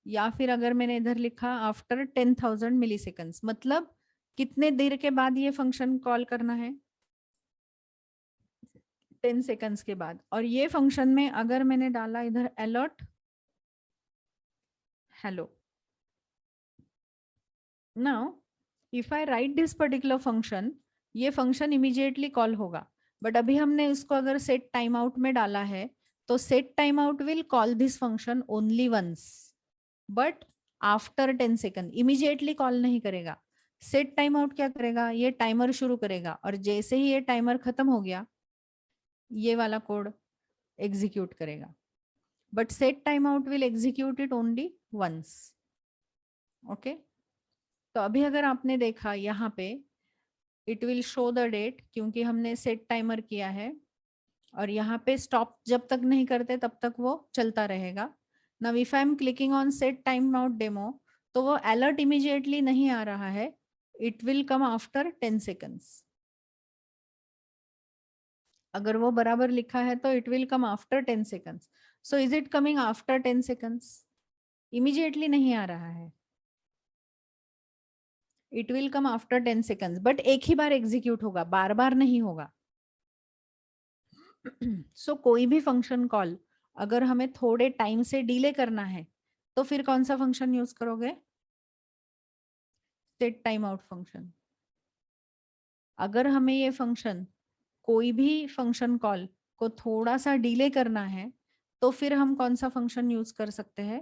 या फिर अगर मैंने इधर लिखा आफ्टर 10,000 मिली सेकेंड्स, मतलब कितने देर के बाद ये फंक्शन कॉल करना है? 10 सेकेंड्स के बाद. और ये फंक्शन में अगर मैंने डाला इधर alert hello, now if I right this particular function, ये फंक्शन इमीडिएटली कॉल होगा. बट अभी हमने इसको अगर सेट टाइम आउट में डाला है, तो set time out will call this function only once, but after 10 second. Immediately call नहीं करेगा. सेट टाइम आउट क्या करेगा? ये टाइमर शुरू करेगा, और जैसे ही ये टाइमर खत्म हो गया, ये वाला कोड एग्जीक्यूट करेगा. But set time out will execute it only once. Okay, तो अभी अगर आपने देखा यहाँ पे it will show the date, क्योंकि हमने सेट टाइमर किया है. और यहाँ पे स्टॉप जब तक नहीं करते तब तक वो चलता रहेगा. Now if I am clicking on set time out demo, तो वो अलर्ट इमीडिएटली नहीं आ रहा है. It will come after 10 seconds. अगर वो बराबर लिखा है तो it will come after 10 seconds. So is it coming after 10 seconds? Immediately नहीं आ रहा है. It will come after 10 seconds, but एक ही बार एग्जीक्यूट होगा, बार बार नहीं होगा. सो कोई भी फंक्शन कॉल अगर हमें थोड़े टाइम से डिले करना है तो फिर कौन सा फंक्शन यूज करोगे? Set time out function. अगर हमें ये फंक्शन कोई भी फंक्शन कॉल को थोड़ा सा डिले करना है तो फिर हम कौन सा फंक्शन यूज कर सकते हैं?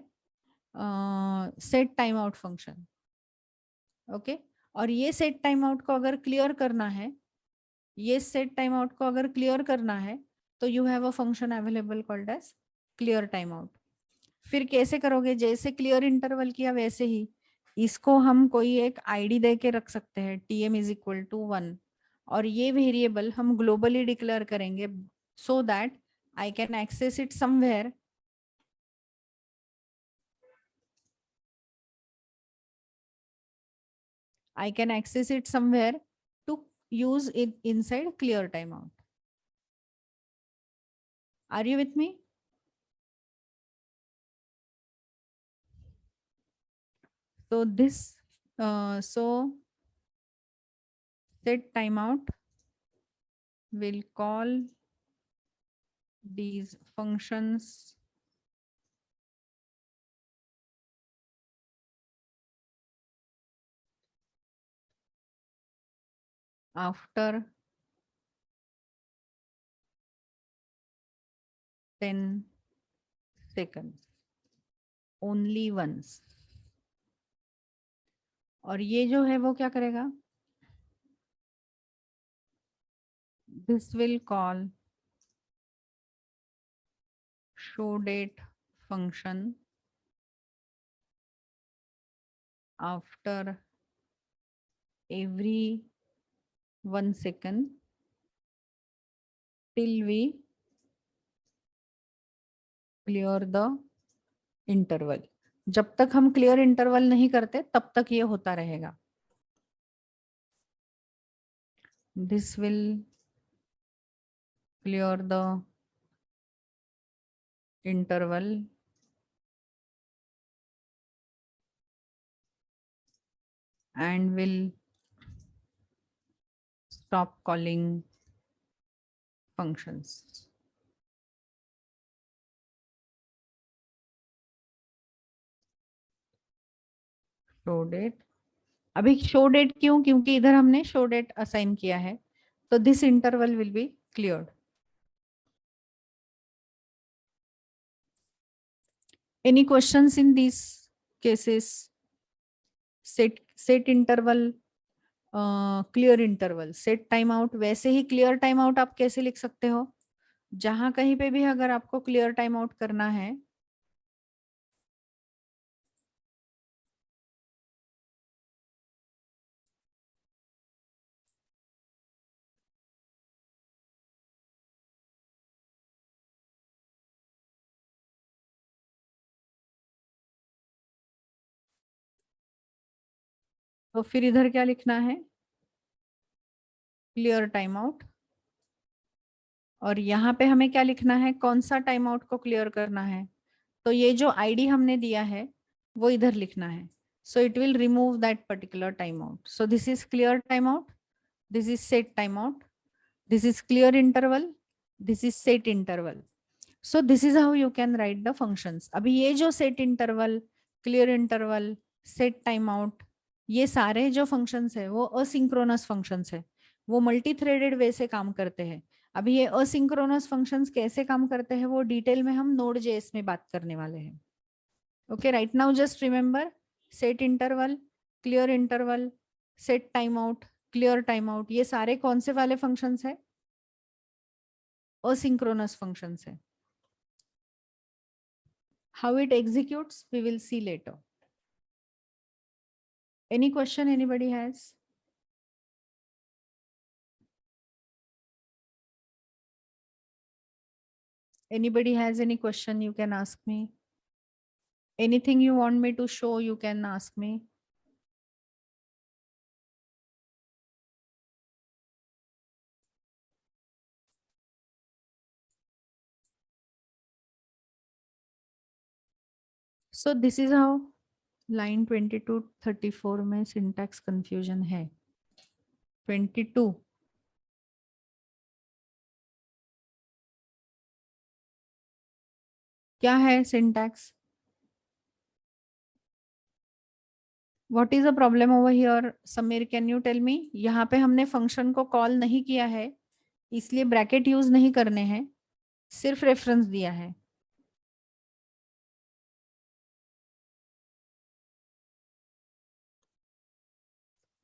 Set time out function. Okay, और ये सेट टाइम आउट को अगर क्लियर करना है, ये सेट टाइम आउट को अगर क्लियर करना है तो you have a function available called as clear time out. फिर कैसे करोगे? जैसे क्लियर इंटरवल किया वैसे ही इसको हम कोई एक आईडी दे के रख सकते हैं, tm इज इक्वल टू 1, और ये वेरिएबल हम ग्लोबली डिक्लेयर करेंगे so that I can access it somewhere. I can access it somewhere to use it inside clear timeout. Are you with me? So this, so set timeout will call these functions after 10 seconds, only once. और ये जो है वो क्या करेगा? This will call show date function after every 1 second till we clear the interval. जब तक हम क्लियर इंटरवल नहीं करते तब तक ये होता रहेगा. This will clear the interval and will stop calling functions. Show that. अभी शो डेट क्यों? क्योंकि इधर हमने शो डेट असाइन किया है, तो this interval will be cleared. Any questions in these cases? Set interval, clear interval, set time out, वैसे ही clear time out आप कैसे लिख सकते हो? जहां कहीं पे भी अगर आपको क्लियर टाइम आउट करना है तो फिर इधर क्या लिखना है? Clear time out. और यहाँ पे हमें क्या लिखना है? कौन सा टाइम आउट को क्लियर करना है? तो ये जो आईडी हमने दिया है वो इधर लिखना है. So it will remove that particular time out. So this is clear time out, this is set time out, this is clear interval, this is set interval. So this is how you can write the functions. अभी ये जो set interval, clear interval, set time out, ये सारे जो functions है वो asynchronous functions है, वो मल्टी थ्रेडेड वे से काम करते हैं. अभी ये असिंक्रोनस फंक्शंस कैसे काम करते हैं वो डिटेल में हम नोड जेएस में बात करने वाले हैं. Okay, right now just remember, set interval, clear interval, set time out, clear time out, ये सारे कौन से वाले फंक्शंस है? asynchronous functions है. How it executes we will see later. Any question anybody has? Anybody has any question you can ask me. Anything you want me to show you can ask me. So this is how line 22-34 में syntax confusion है. 22 क्या है syntax? What is the problem over here? Sameer can you tell me? यहाँ पे हमने function को call नहीं किया है, इसलिए ब्रैकेट यूज नहीं करने हैं, सिर्फ रेफरेंस दिया है।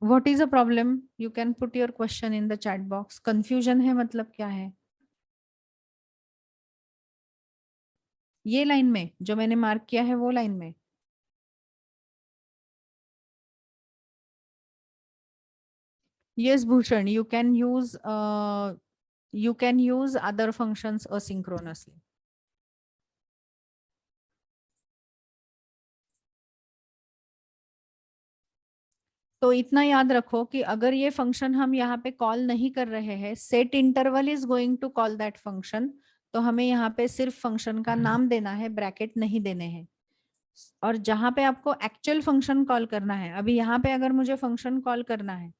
What is the problem? You can put your question in the chat box. Confusion है मतलब क्या है? ये लाइन में जो मैंने मार्क किया है वो लाइन में? yes Bhushan, you can use other functions asynchronously. तो इतना याद रखो कि अगर ये फंक्शन हम यहाँ पे कॉल नहीं कर रहे हैं, set interval is going to call that function, तो हमें यहाँ पे सिर्फ फंक्शन का नाम देना है, ब्रैकेट नहीं देने हैं। और जहां पे आपको एक्चुअल फंक्शन कॉल करना है, अभी यहाँ पे अगर मुझे फंक्शन कॉल करना है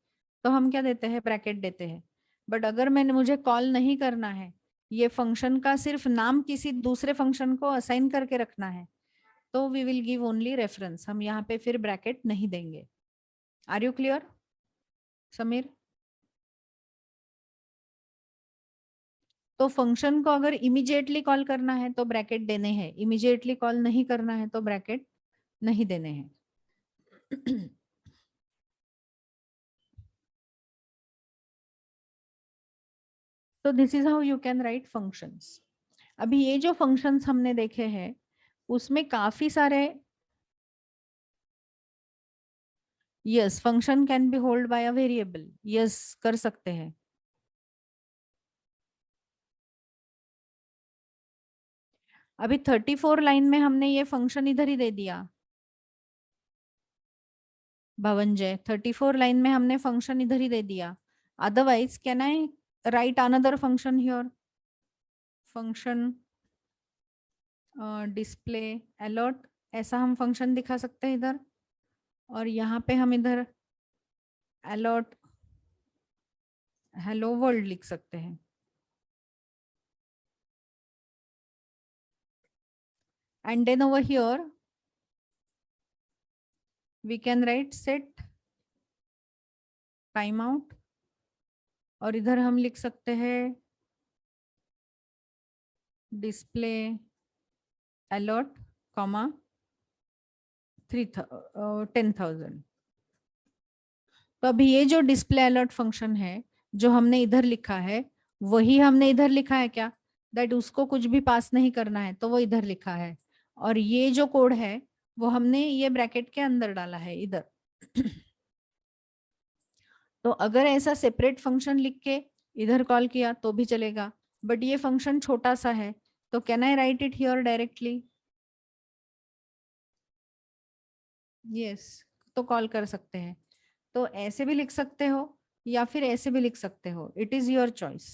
तो हम क्या देते हैं? ब्रैकेट देते हैं। बट अगर मैंने मुझे कॉल नहीं करना है, ये फंक्शन का सिर्फ नाम किसी दूसरे फंक्शन को असाइन करके रखना है, तो we will give only reference, हम यहाँ पे फिर ब्रैकेट नहीं देंगे। Are you clear Sameer? तो फंक्शन को अगर इमीडिएटली कॉल करना है तो ब्रैकेट देने हैं, इमीडिएटली कॉल नहीं करना है तो ब्रैकेट नहीं देने हैं। तो this is how you can write functions. अभी ये जो फंक्शंस हमने देखे हैं उसमें काफी सारे, yes function can be hold by a variable, yes कर सकते हैं। अभी 34 लाइन में हमने ये फंक्शन इधर ही दे दिया भवनजय, 34 लाइन में हमने फंक्शन इधर ही दे दिया। Otherwise can I right another function here? Function display alert, ऐसा हम फंक्शन दिखा सकते हैं इधर, और यहाँ पे हम इधर अलर्ट हेलो वर्ल्ड लिख सकते हैं। And then over here we can write set time out, और इधर हम लिख सकते हैं डिस्प्ले अलर्ट कॉमा 10,000। तो अभी ये जो डिस्प्ले अलर्ट फंक्शन है जो हमने इधर लिखा है, वही हमने इधर लिखा है क्या? दैट उसको कुछ भी पास नहीं करना है तो वो इधर लिखा है, और ये जो कोड है वो हमने ये ब्रैकेट के अंदर डाला है इधर। तो अगर ऐसा सेपरेट फंक्शन लिख के इधर कॉल किया तो भी चलेगा, बट ये फंक्शन छोटा सा है, तो can I right it here directly? Yes, तो कॉल कर सकते हैं। तो ऐसे भी लिख सकते हो या फिर ऐसे भी लिख सकते हो, it is your choice.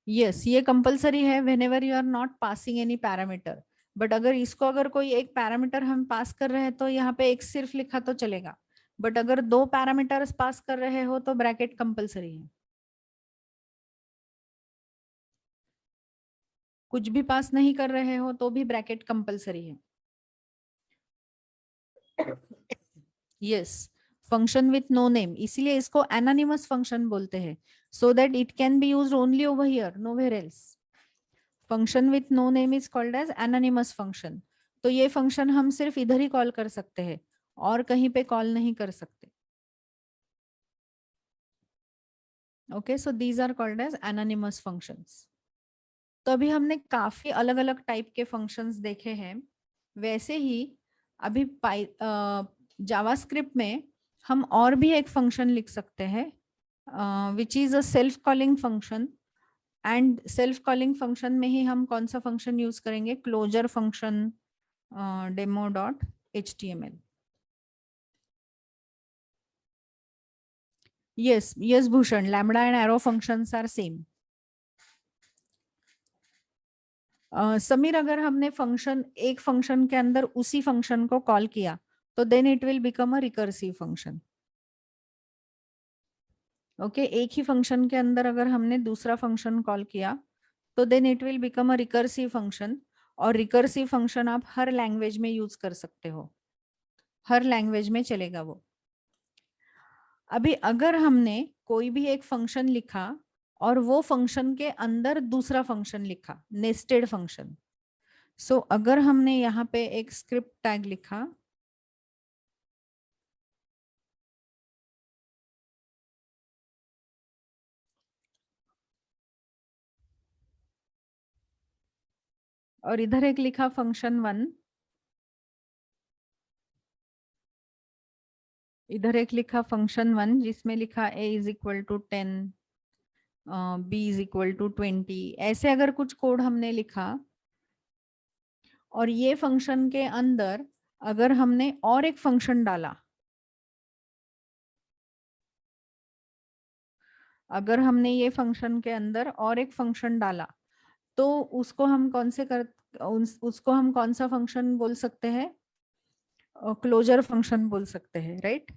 Yes, ये कंपलसरी है whenever you are not passing any parameter. But अगर इसको अगर कोई एक पैरामीटर हम पास कर रहे हैं तो यहाँ पे एक सिर्फ लिखा तो चलेगा, बट अगर दो पैरामीटर्स पास कर रहे हो तो ब्रैकेट कंपलसरी है। कुछ भी पास नहीं कर रहे हो तो भी ब्रैकेट कंपलसरी है। Yes, function with no name, इसीलिए इसको एनोनिमस फंक्शन बोलते हैं, so that it can be used only over here, nowhere else. Function with no name is called as anonymous function. तो ये फंक्शन हम सिर्फ इधर ही कॉल कर सकते हैं और कहीं पे कॉल नहीं कर सकते। Okay, so these are called as anonymous functions. तो अभी हमने काफी अलग अलग टाइप के फंक्शंस देखे हैं। वैसे ही अभी जावास्क्रिप्ट में हम और भी एक फंक्शन लिख सकते हैं which is a self calling function. And self calling function में ही हम कौन सा फंक्शन यूज करेंगे? Closure function demo dot html। Yes yes Bhushan, lambda and arrow functions are same. Sameer, अगर हमने फंक्शन एक फंक्शन के अंदर उसी फंक्शन को कॉल किया तो then it will become a recursive function. Okay एक ही फंक्शन के अंदर अगर हमने दूसरा फंक्शन कॉल किया तो then it will become a recursive function, और रिकर्सिव फंक्शन आप हर लैंग्वेज में यूज कर सकते हो, हर लैंग्वेज में चलेगा वो। अभी अगर हमने कोई भी एक फंक्शन लिखा और वो फंक्शन के अंदर दूसरा फंक्शन लिखा, नेस्टेड फंक्शन, सो अगर हमने यहाँ पे एक स्क्रिप्ट टैग लिखा, और इधर एक लिखा फंक्शन 1, इधर एक लिखा फंक्शन 1 जिसमें लिखा a is equal to 10, b is equal to 20, ऐसे अगर कुछ कोड हमने लिखा, और ये फंक्शन के अंदर अगर हमने और एक फंक्शन डाला, अगर हमने ये फंक्शन के अंदर और एक फंक्शन डाला, तो उसको हम कौन से उसको हम कौन सा फंक्शन बोल सकते हैं? क्लोजर फंक्शन बोल सकते हैं, राइट?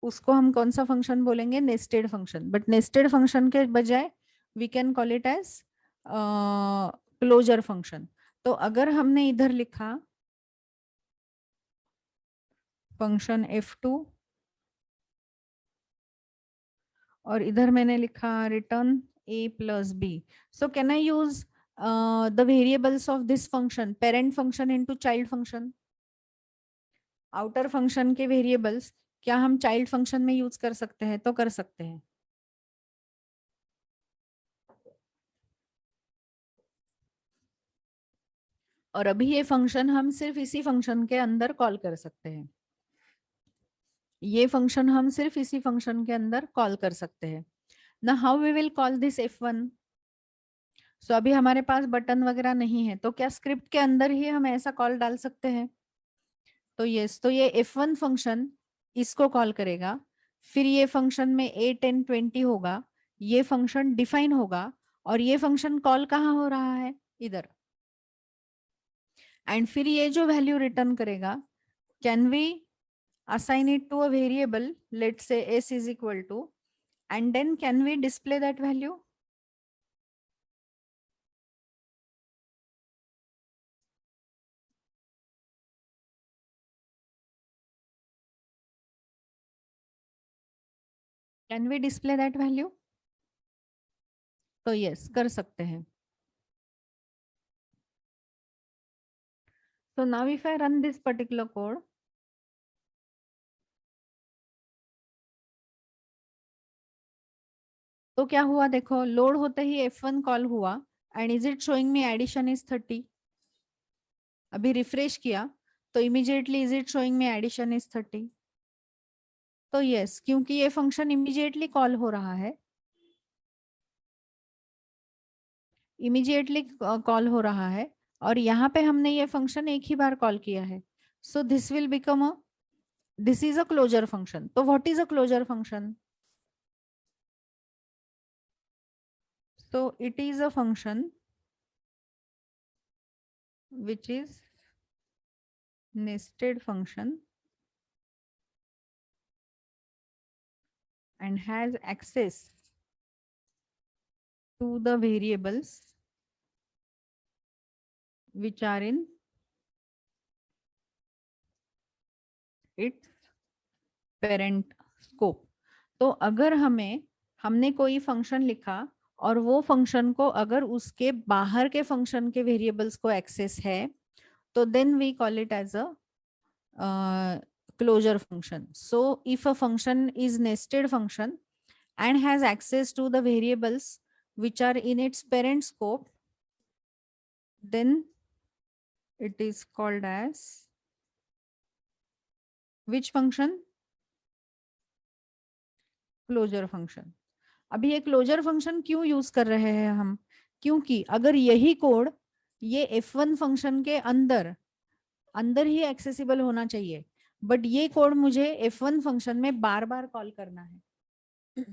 उसको हम कौन सा फंक्शन बोलेंगे? Nested function. But nested function के बजाय we can call it as closure function. तो अगर हमने इधर लिखा फंक्शन f2 और इधर मैंने लिखा return a plus b, so can I use the variables of this function, parent function into child function? Outer function के वेरिएबल्स क्या हम चाइल्ड फंक्शन में यूज कर सकते हैं? तो कर सकते हैं। और अभी ये फंक्शन हम सिर्फ इसी फंक्शन के अंदर कॉल कर सकते हैं, ये फंक्शन हम सिर्फ इसी फंक्शन के अंदर कॉल कर सकते हैं ना। How we will call this f1? So अभी हमारे पास बटन वगैरह नहीं है, तो क्या स्क्रिप्ट के अंदर ही हम ऐसा कॉल डाल सकते हैं? तो यस, तो ये f1 फंक्शन इसको कॉल करेगा, फिर ये फंक्शन में 8 10 20 होगा, ये फंक्शन डिफाइन होगा, और ये फंक्शन कॉल कहाँ हो रहा है? इधर। एंड फिर ये जो वैल्यू रिटर्न करेगा, can we assign it to a variable, let's say s is equal to, and then can we display that value? Can we display that value? तो yes, कर सकते हैं। So now if I run this particular code, तो क्या हुआ देखो, load होते ही f1 कॉल हुआ, and is it showing me addition is 30? अभी रिफ्रेश किया तो immediately is it showing me addition is 30? तो यस, क्योंकि ये फंक्शन इमीडिएटली कॉल हो रहा है, इमीडिएटली कॉल हो रहा है, और यहाँ पे हमने ये फंक्शन एक ही बार कॉल किया है, so this will become a, this is a closure function. So what is a closure function? So it is a function which is nested function and has access to the variables which are in its parent scope. तो अगर हमने कोई function लिखा और वो function को अगर उसके बाहर के फंक्शन के वेरिएबल्स को एक्सेस है, तो then we call it as a closure function. So if a function is nested function and has access to the variables which are in its parent scope, then it is called as which function? Closure function. अभी ये closure function क्यों use कर रहे हैं हम? क्योंकि अगर यही कोड ये f1 फंक्शन के अंदर ही एक्सेसिबल होना चाहिए, बट ये कोड मुझे f1 फंक्शन में बार बार कॉल करना है।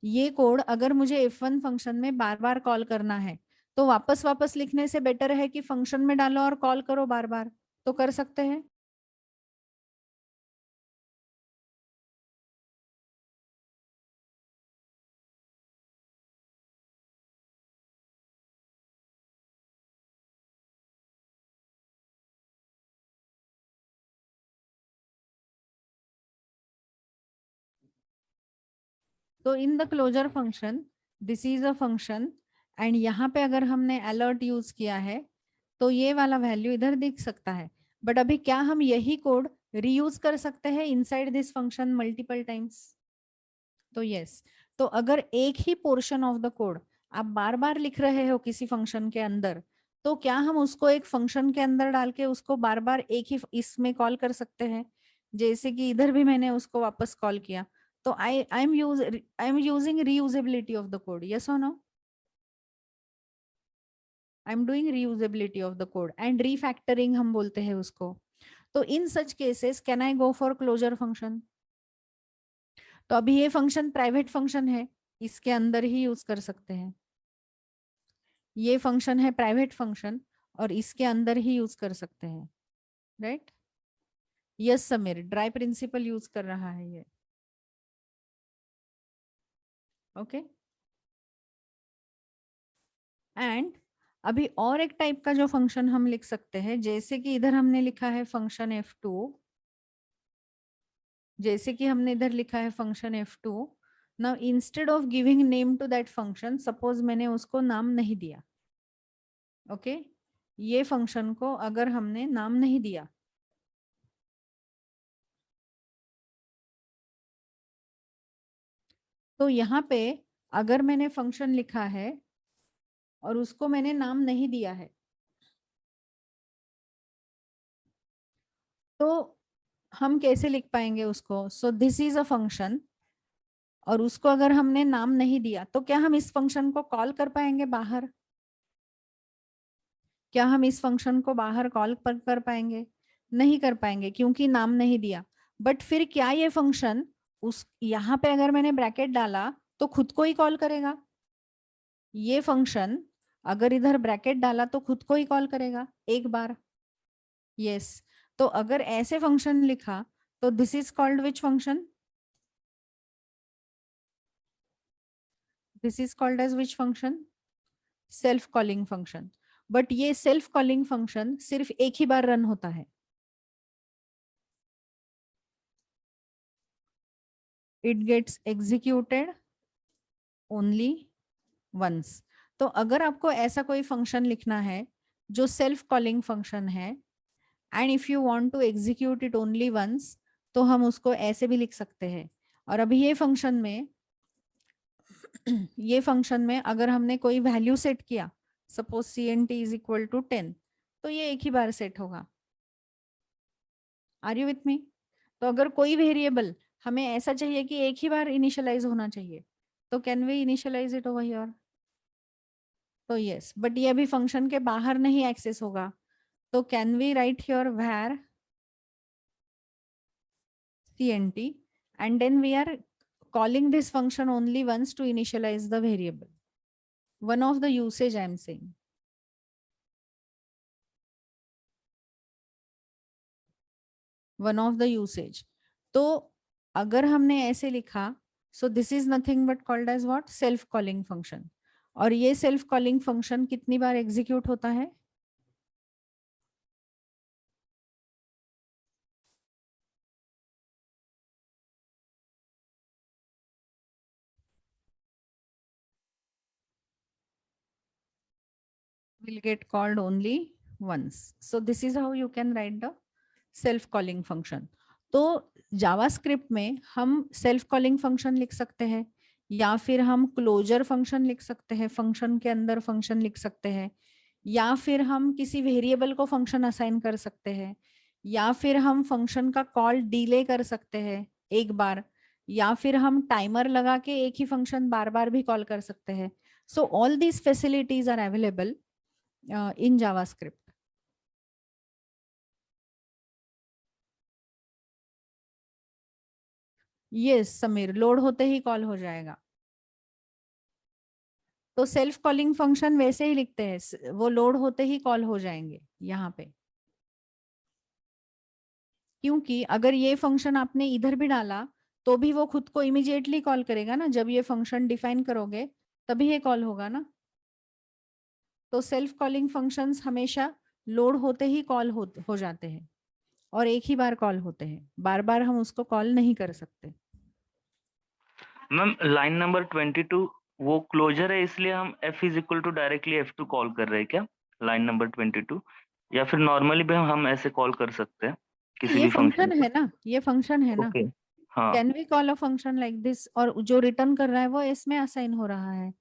ये कोड अगर मुझे f1 फंक्शन में बार बार कॉल करना है, तो वापस वापस लिखने से बेटर है कि फंक्शन में डालो और कॉल करो बार बार। तो कर सकते हैं। तो in the closure function this is a function and यहाँ पे अगर हमने अलर्ट यूज किया है तो ये वाला वैल्यू इधर दिख सकता है। बट अभी क्या हम यही कोड रीयूज कर सकते हैं inside this function multiple times? तो यस। तो अगर एक ही पोर्शन ऑफ द कोड आप बार बार लिख रहे हो किसी फंक्शन के अंदर, तो क्या हम उसको एक फंक्शन के अंदर डाल के उसको बार बार एक ही इसमें कॉल कर सकते हैं? जैसे कि इधर भी मैंने उसको वापस कॉल किया, तो I am using reusability of the code, yes और no? I am doing reusability of the code and refactoring हम बोलते हैं उसको। तो in such cases can I go for closure function? तो अभी ये फंक्शन प्राइवेट फंक्शन है, इसके अंदर ही यूज कर सकते हैं। ये फंक्शन है प्राइवेट फंक्शन और इसके अंदर ही यूज कर सकते हैं, right? Yes Sameer, dry principal use कर रहा है ये। ओके एंड अभी और एक टाइप का जो फंक्शन हम लिख सकते हैं, जैसे कि इधर हमने लिखा है फंक्शन f2, जैसे कि हमने इधर लिखा है function f2। Now instead of giving name to that function, suppose मैंने उसको नाम नहीं दिया, ओके ये फंक्शन को अगर हमने नाम नहीं दिया, तो यहाँ पे अगर मैंने फंक्शन लिखा है और उसको मैंने नाम नहीं दिया है, तो हम कैसे लिख पाएंगे उसको? सो दिस इज अ फंक्शन और उसको अगर हमने नाम नहीं दिया, तो क्या हम इस फंक्शन को कॉल कर पाएंगे बाहर? क्या हम इस फंक्शन को बाहर कॉल कर पाएंगे? नहीं कर पाएंगे क्योंकि नाम नहीं दिया। बट फिर क्या ये फंक्शन उस यहाँ पे अगर मैंने ब्रैकेट डाला तो खुद को ही कॉल करेगा? ये फंक्शन अगर इधर ब्रैकेट डाला तो खुद को ही कॉल करेगा एक बार? यस। तो अगर ऐसे फंक्शन लिखा तो this is called which function? This is called as which function? Self calling function. But ये सेल्फ कॉलिंग फंक्शन सिर्फ एक ही बार रन होता है, it gets executed only once. तो अगर आपको ऐसा कोई फंक्शन लिखना है जो सेल्फ कॉलिंग फंक्शन है and if you want to execute it only once, तो हम उसको ऐसे भी लिख सकते हैं। और अभी ये फंक्शन में अगर हमने कोई वैल्यू सेट किया, suppose CNT is equal to 10, तो ये एक ही बार सेट होगा। Are you with me? तो अगर कोई वेरिएबल हमें ऐसा चाहिए कि एक ही बार इनिशियलाइज होना चाहिए, तो can we initialize it over here? तो यस, बट ये अभी फंक्शन के बाहर नहीं एक्सेस होगा, तो can we write here var CNT and then we are calling this function only once to initialize the variable. One of the usage I am saying. One of the usage. तो अगर हमने ऐसे लिखा, so this is nothing but called as what? Self calling function. और ये self calling function कितनी बार execute होता है? Will get called only once. So this is how you can write the self calling function. तो JavaScript में हम self calling function लिख सकते हैं, या फिर हम क्लोजर फंक्शन लिख सकते हैं, फंक्शन के अंदर फंक्शन लिख सकते हैं, या फिर हम किसी वेरिएबल को फंक्शन असाइन कर सकते हैं, या फिर हम फंक्शन का कॉल डिले कर सकते हैं एक बार, या फिर हम टाइमर लगा के एक ही फंक्शन बार बार भी कॉल कर सकते हैं। So all these facilities are available in JavaScript. Yes Sameer, load होते ही कॉल हो जाएगा। तो सेल्फ कॉलिंग फंक्शन वैसे ही लिखते हैं, वो लोड होते ही कॉल हो जाएंगे यहाँ पे। क्योंकि अगर ये फंक्शन आपने इधर भी डाला तो भी वो खुद को इमीडिएटली कॉल करेगा ना, जब ये फंक्शन डिफाइन करोगे तभी ये कॉल होगा ना। तो सेल्फ कॉलिंग फंक्शंस हमेशा लोड होते ही कॉल हो जाते हैं और एक ही बार कॉल होते हैं, बार बार हम उसको कॉल नहीं कर सकते। मैम लाइन नंबर 22 वो क्लोजर है, इसलिए हम f is equal to directly f2 call कर रहे हैं क्या, लाइन नंबर 22, या फिर नॉर्मली भी हम ऐसे कॉल कर सकते हैं किसी ये भी फंक्शन फंक्शन को? है ना, ये फंक्शन है ना, ओके, हाँ can we call a function like this, और जो रिटर्न कर रहा है वो इसमें असाइन हो रहा है।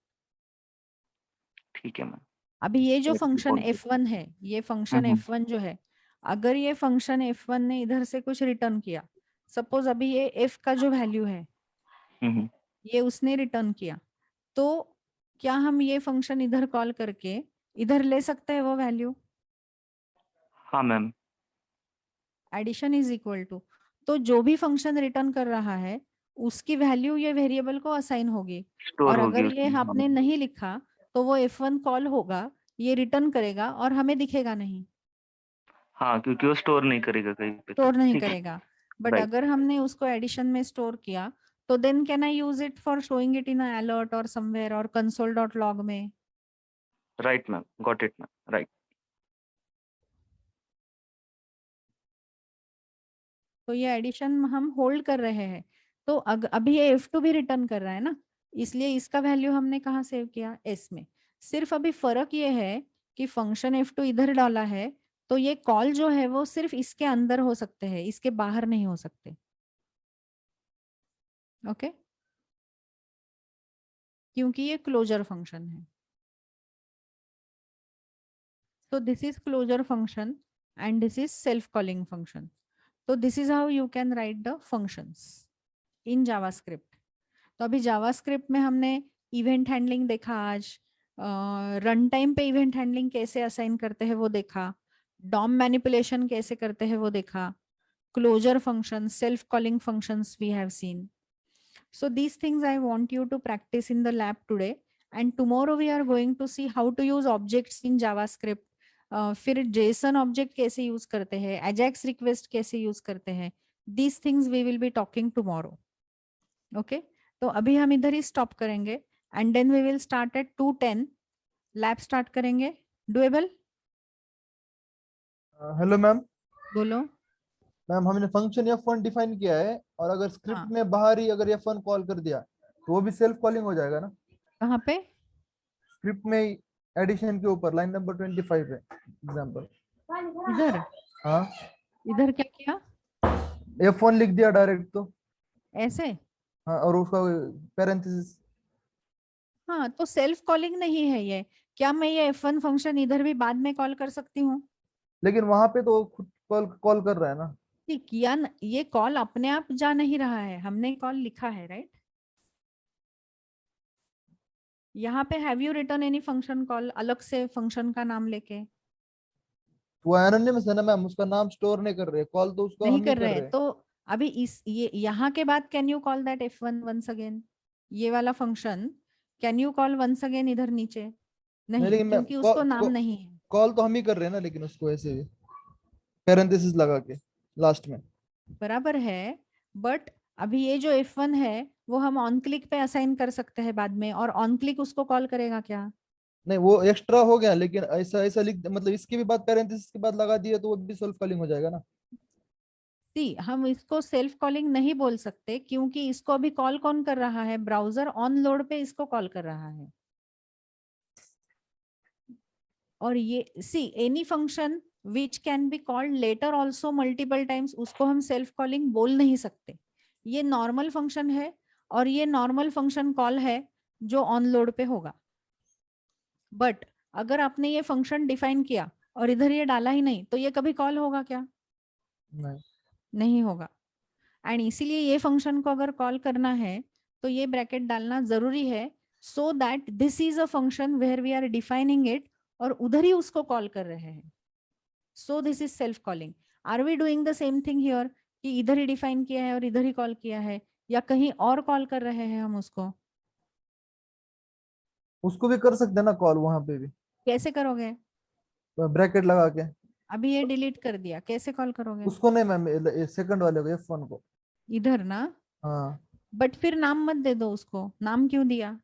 ठीक है मैम, अभी ये जो f2 फंक्शन कॉल कर। f1 है, ये फंक्शन f1 जो है, अगर ये फंक्शन f1 ने इधर से कुछ रिटर्न किया, सपोज अभी ये f का जो वैल्यू है हम्म, ये उसने रिटर्न किया, तो क्या हम ये फंक्शन इधर कॉल करके इधर ले सकते हैं वो वैल्यू? हाँ ma'am, addition is equal to, तो जो भी फंक्शन रिटर्न कर रहा है उसकी वैल्यू ये वेरिएबल को असाइन होगी, स्टोर और होगी अगर ये उसमें, हाँ आपने नहीं लिखा तो वो f1 कॉल होगा, ये रिटर्न करेगा और हमें दिखेगा नहीं, हाँ, क्योंकि वो स्टोर नहीं करेगा कहीं पे, तो स्टोर नहीं ठीक है, करेगा। बट राइट, अगर हमने उसको एडिशन में स्टोर किया तो then can I use it for showing it in alert और समवेयर और console.log में? Right ma'am, got it ma'am, right. तो ये एडिशन हम होल्ड कर रहे हैं, तो अभी ये f2 भी रिटर्न कर रहा है ना, इसलिए इसका वैल्यू हमने कहाँ सेव किया, s में। सिर्फ अभी फर्क ये है कि फंक्शन f2 इधर डाला है, तो ये कॉल जो है वो सिर्फ इसके अंदर हो सकते हैं, इसके बाहर नहीं हो सकते। ओके, क्योंकि ये क्लोजर फंक्शन है। So this is closure function and this is self-calling function. So this is how you can write the functions in JavaScript. तो अभी JavaScript में हमने इवेंट हैंडलिंग देखा आज, रन टाइम पे इवेंट हैंडलिंग कैसे असाइन करते हैं वो देखा, डॉम मैनिपुलेशन कैसे करते हैं वो देखा, closure function, self calling functions we have seen. So these things I want you to practice in the lab today, and tomorrow we are going to see how to use objects in JavaScript. फिर JSON object कैसे use करते हैं, AJAX request कैसे use करते हैं, these things we will be talking tomorrow. Okay, तो अभी हम इधर ही स्टॉप करेंगे and then we will start at 2:10, lab start करेंगे। डुएबल? Hello ma'am. बोलो। मैम हमने फंक्शन f1 डिफाइन किया है, और अगर स्क्रिप्ट हाँ, में बाहर ही अगर f1 कॉल कर दिया तो वो भी सेल्फ कॉलिंग हो जाएगा ना? कहाँ पे? स्क्रिप्ट में एडिशन के ऊपर लाइन नंबर 25 है एग्जांपल। इधर? हाँ, इधर क्या किया? f1 लिख दिया डायरेक्ट तो। ऐसे? हाँ, और उसका पैरेंथेसिस। हाँ, तो सेल्फ कॉलिंग नहीं है ये। क्या मैं ये f1 फंक्शन इधर भी बाद में कॉल कर सकती हूँ? लेकिन वहां पे तो खुद कॉल कॉल कर रहा है ना। ठीक, किया ये कॉल अपने आप जा नहीं रहा है, हमने कॉल लिखा है, राइट? यहाँ पे have you return any function call अलग से फंक्शन का नाम लेके? वो एनोनिमस है ना मैम, उसका नाम स्टोर नहीं कर रहे, कॉल तो उसको नहीं हम ही कर कर रहे हैं, रहे हैं। तो अभी इस ये यहाँ के बाद can you call that f1 once again? ये वाला function can you call once again इधर नीचे? नहीं, नहीं, लेकिन मैं क्योंकि उसको नाम नहीं है। कॉल तो हम ही कर रहे हैं ना, लेकिन उसको ऐसे भी पैरेंथेसिस लगा के लास्ट में। बराबर है, बट अभी ये जो f1 है वो हम ऑन क्लिक पे असाइन कर सकते हैं बाद में, और ऑन क्लिक उसको कॉल करेगा क्या? नहीं, वो एक्स्ट्रा हो गया, लेकिन ऐसा ऐसा लिख मतलब इसके भी बाद पैरेंथेसिस के बाद लगा दिया तो वो भी सेल्फ कॉलिंग हो जाएगा ना। सी, हम इसको सेल्फ कॉलिंग नहीं बोल सकते, क्योंकि इसको अभी कॉल कौन कर रहा है? ब्राउजर ऑन लोड पे इसको कॉल कर रहा है। और ये see, any function which can be called later also multiple times, उसको हम सेल्फ कॉलिंग बोल नहीं सकते। ये नॉर्मल फंक्शन है, और ये नॉर्मल फंक्शन कॉल है जो ऑन लोड पे होगा। बट अगर आपने ये फंक्शन डिफाइन किया और इधर ये डाला ही नहीं, तो ये कभी कॉल होगा क्या? नहीं। नहीं होगा। एंड इसीलिए ये फंक्शन को अगर कॉल करना है तो ये ब्रैकेट डालना जरूरी है, so that this is a function where we are defining it, और उधर ही उसको कॉल कर रहे हैं। So this is self calling. Are we doing the same thing here, कि इधर ही डिफाइन किया है और इधर ही कॉल किया है, या कहीं और कॉल कर रहे हैं हम उसको? उसको भी कर सकते हैं ना कॉल वहां पे भी, कैसे करोगे? ब्रैकेट लगा के। अभी ये डिलीट कर दिया, कैसे कॉल करोगे? उसको नहीं मैम, सेकंड वाले को f1 को। इधर ना? हाँ, बट फिर नाम मत दे दो उसको, नाम क्यों दिया?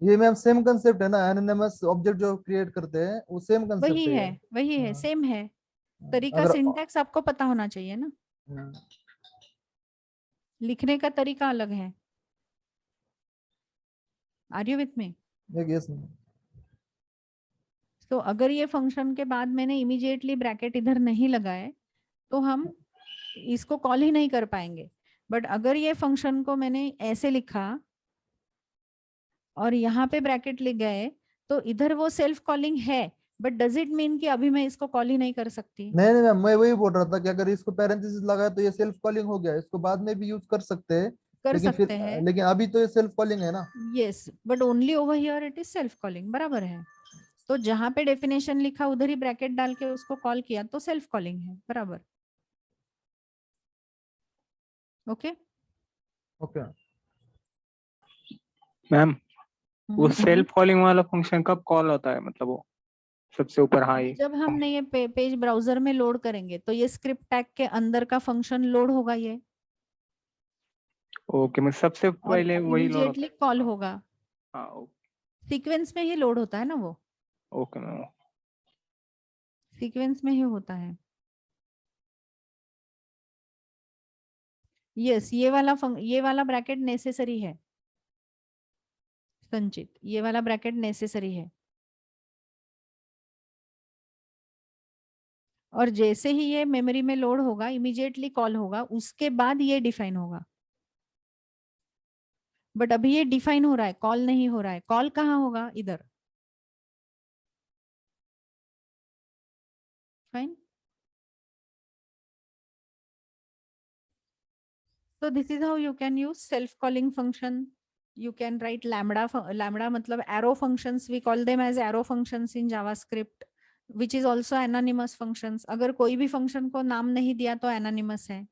ये मैम सेम कंसेप्ट है ना, एनोनिमस ऑब्जेक्ट जो क्रिएट करते हैं वो सेम कंसेप्ट वही है ये। है, वही है, हाँ, सेम है। हाँ, तरीका, अगर सिंटैक्स आपको पता होना चाहिए ना। हाँ, लिखने का तरीका अलग है। Are you with me? Yes. तो अगर ये फंक्शन के बाद मैंने इमीडिएटली ब्रैकेट इधर नहीं लगाए तो हम इसको कॉल ही नहीं कर पाएंगे। बट अगर ये फंक्शन को मैंने ऐसे लिखा और यहाँ पे ब्रैकेट लिख गए तो इधर वो सेल्फ कॉलिंग है, बट डज इट मीन कि अभी मैं इसको कॉल ही नहीं कर सकती? नहीं नहीं मैम, मैं वही बोल रहा था कि अगर इसको पैरेंथेसिस लगाया तो ये सेल्फ कॉलिंग हो गया, इसको बाद में भी यूज कर सकते हैं। कर लेकिन फिर सकते हैं। लेकिन अभी तो ये सेल्फ कॉलिंग है ना। Yes, but only over here it is self calling, बराबर है। तो जहां पे डेफिनेशन लिखा उधर ही ब्रैकेट डाल के उसको कॉल किया तो सेल्फ कॉलिंग है, बराबर। Okay okay. मैम वो सेल्फ कॉलिंग वाला फंक्शन कब कॉल होता है, मतलब वो सबसे ऊपर? हाँ ये जब हमने ये पेज ब्राउजर में लोड करेंगे तो ये स्क्रिप्ट टैग के अंदर का फंक्शन लोड होगा ये, ओके, मैं सबसे और पहले वही लोड होता इमीडिएटली कॉल होगा। है। हाँ सीक्वेंस में ही लोड होता है ना, वो ओके मैम। सीक्वेंस में ही होता है। यस, ये वाला ब्रैकेट नेसेसरी है संचित, ये वाला ब्रैकेट नेसेसरी है। और जैसे ही ये मेमोरी में लोड होगा इमीडिएटली कॉल होगा, उसके बाद ये डिफाइन होगा। बट अभी ये डिफाइन हो रहा है, कॉल नहीं हो रहा है। कॉल कहाँ होगा? इधर। Fine. So this is how you can use self-calling function. You can write lambda मतलब arrow functions. We call them as arrow functions in JavaScript, which is also anonymous functions. अगर कोई भी function को नाम नहीं दिया तो anonymous है।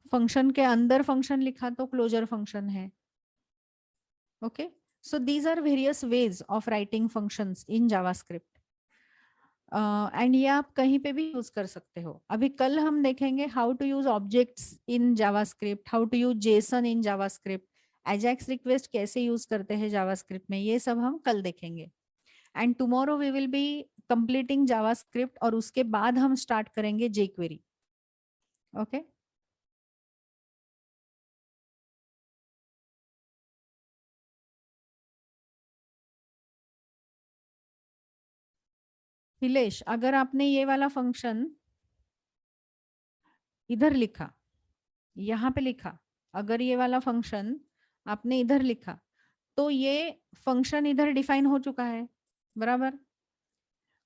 फंक्शन के अंदर फंक्शन लिखा तो क्लोजर फंक्शन है। Okay, so these are various ways of writing functions in JavaScript. And ये आप कहीं पे भी यूज कर सकते हो। अभी कल हम देखेंगे how to use objects in JavaScript, how to use JSON in JavaScript, Ajax request कैसे यूज करते हैं जावास्क्रिप्ट में, ये सब हम कल देखेंगे। And tomorrow we will be completing JavaScript और उसके बाद हम स्टार्ट करेंगे जेक्वेरी। ओके हिलेश, अगर आपने ये वाला फंक्शन इधर लिखा, यहाँ पे लिखा, अगर ये वाला फंक्शन आपने इधर लिखा तो ये फंक्शन इधर डिफाइन हो चुका है, बराबर।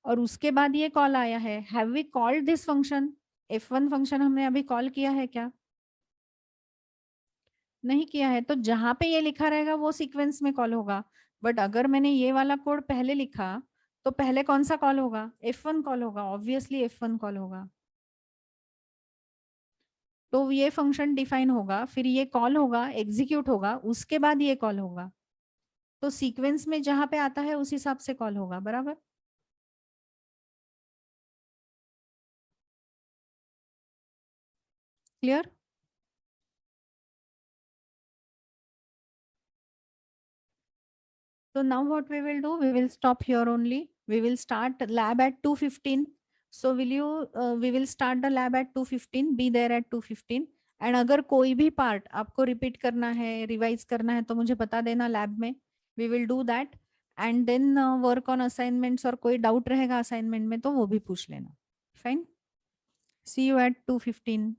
और उसके बाद ये कॉल आया है, have we called this function? F1 function हमने अभी कॉल किया है क्या? नहीं किया है। तो जहां पे ये लिखा रहेगा वो सीक्वेंस में कॉल होगा। बट अगर मैंने ये वाला कोड पहले लिखा तो पहले कौन सा कॉल होगा? F1 कॉल होगा, ऑब्वियसली F1 कॉल होगा। तो ये फंक्शन डिफाइन होगा, फिर ये कॉल होगा, एग्जीक्यूट होगा, उसके बाद ये कॉल होगा। तो सीक्वेंस में जहां पे आता है उस हिसाब से कॉल होगा, बराबर। Clear? So now what we will do, we will stop here only. We will start lab at 2:15. So will you, we will start the lab at 2:15. Be there at 2:15. And अगर कोई भी part आपको repeat करना है, revise करना है तो मुझे बता देना lab में. We will do that. And then work on assignments, और कोई doubt रहेगा assignment में तो वो भी पूछ लेना. Fine. See you at 2:15.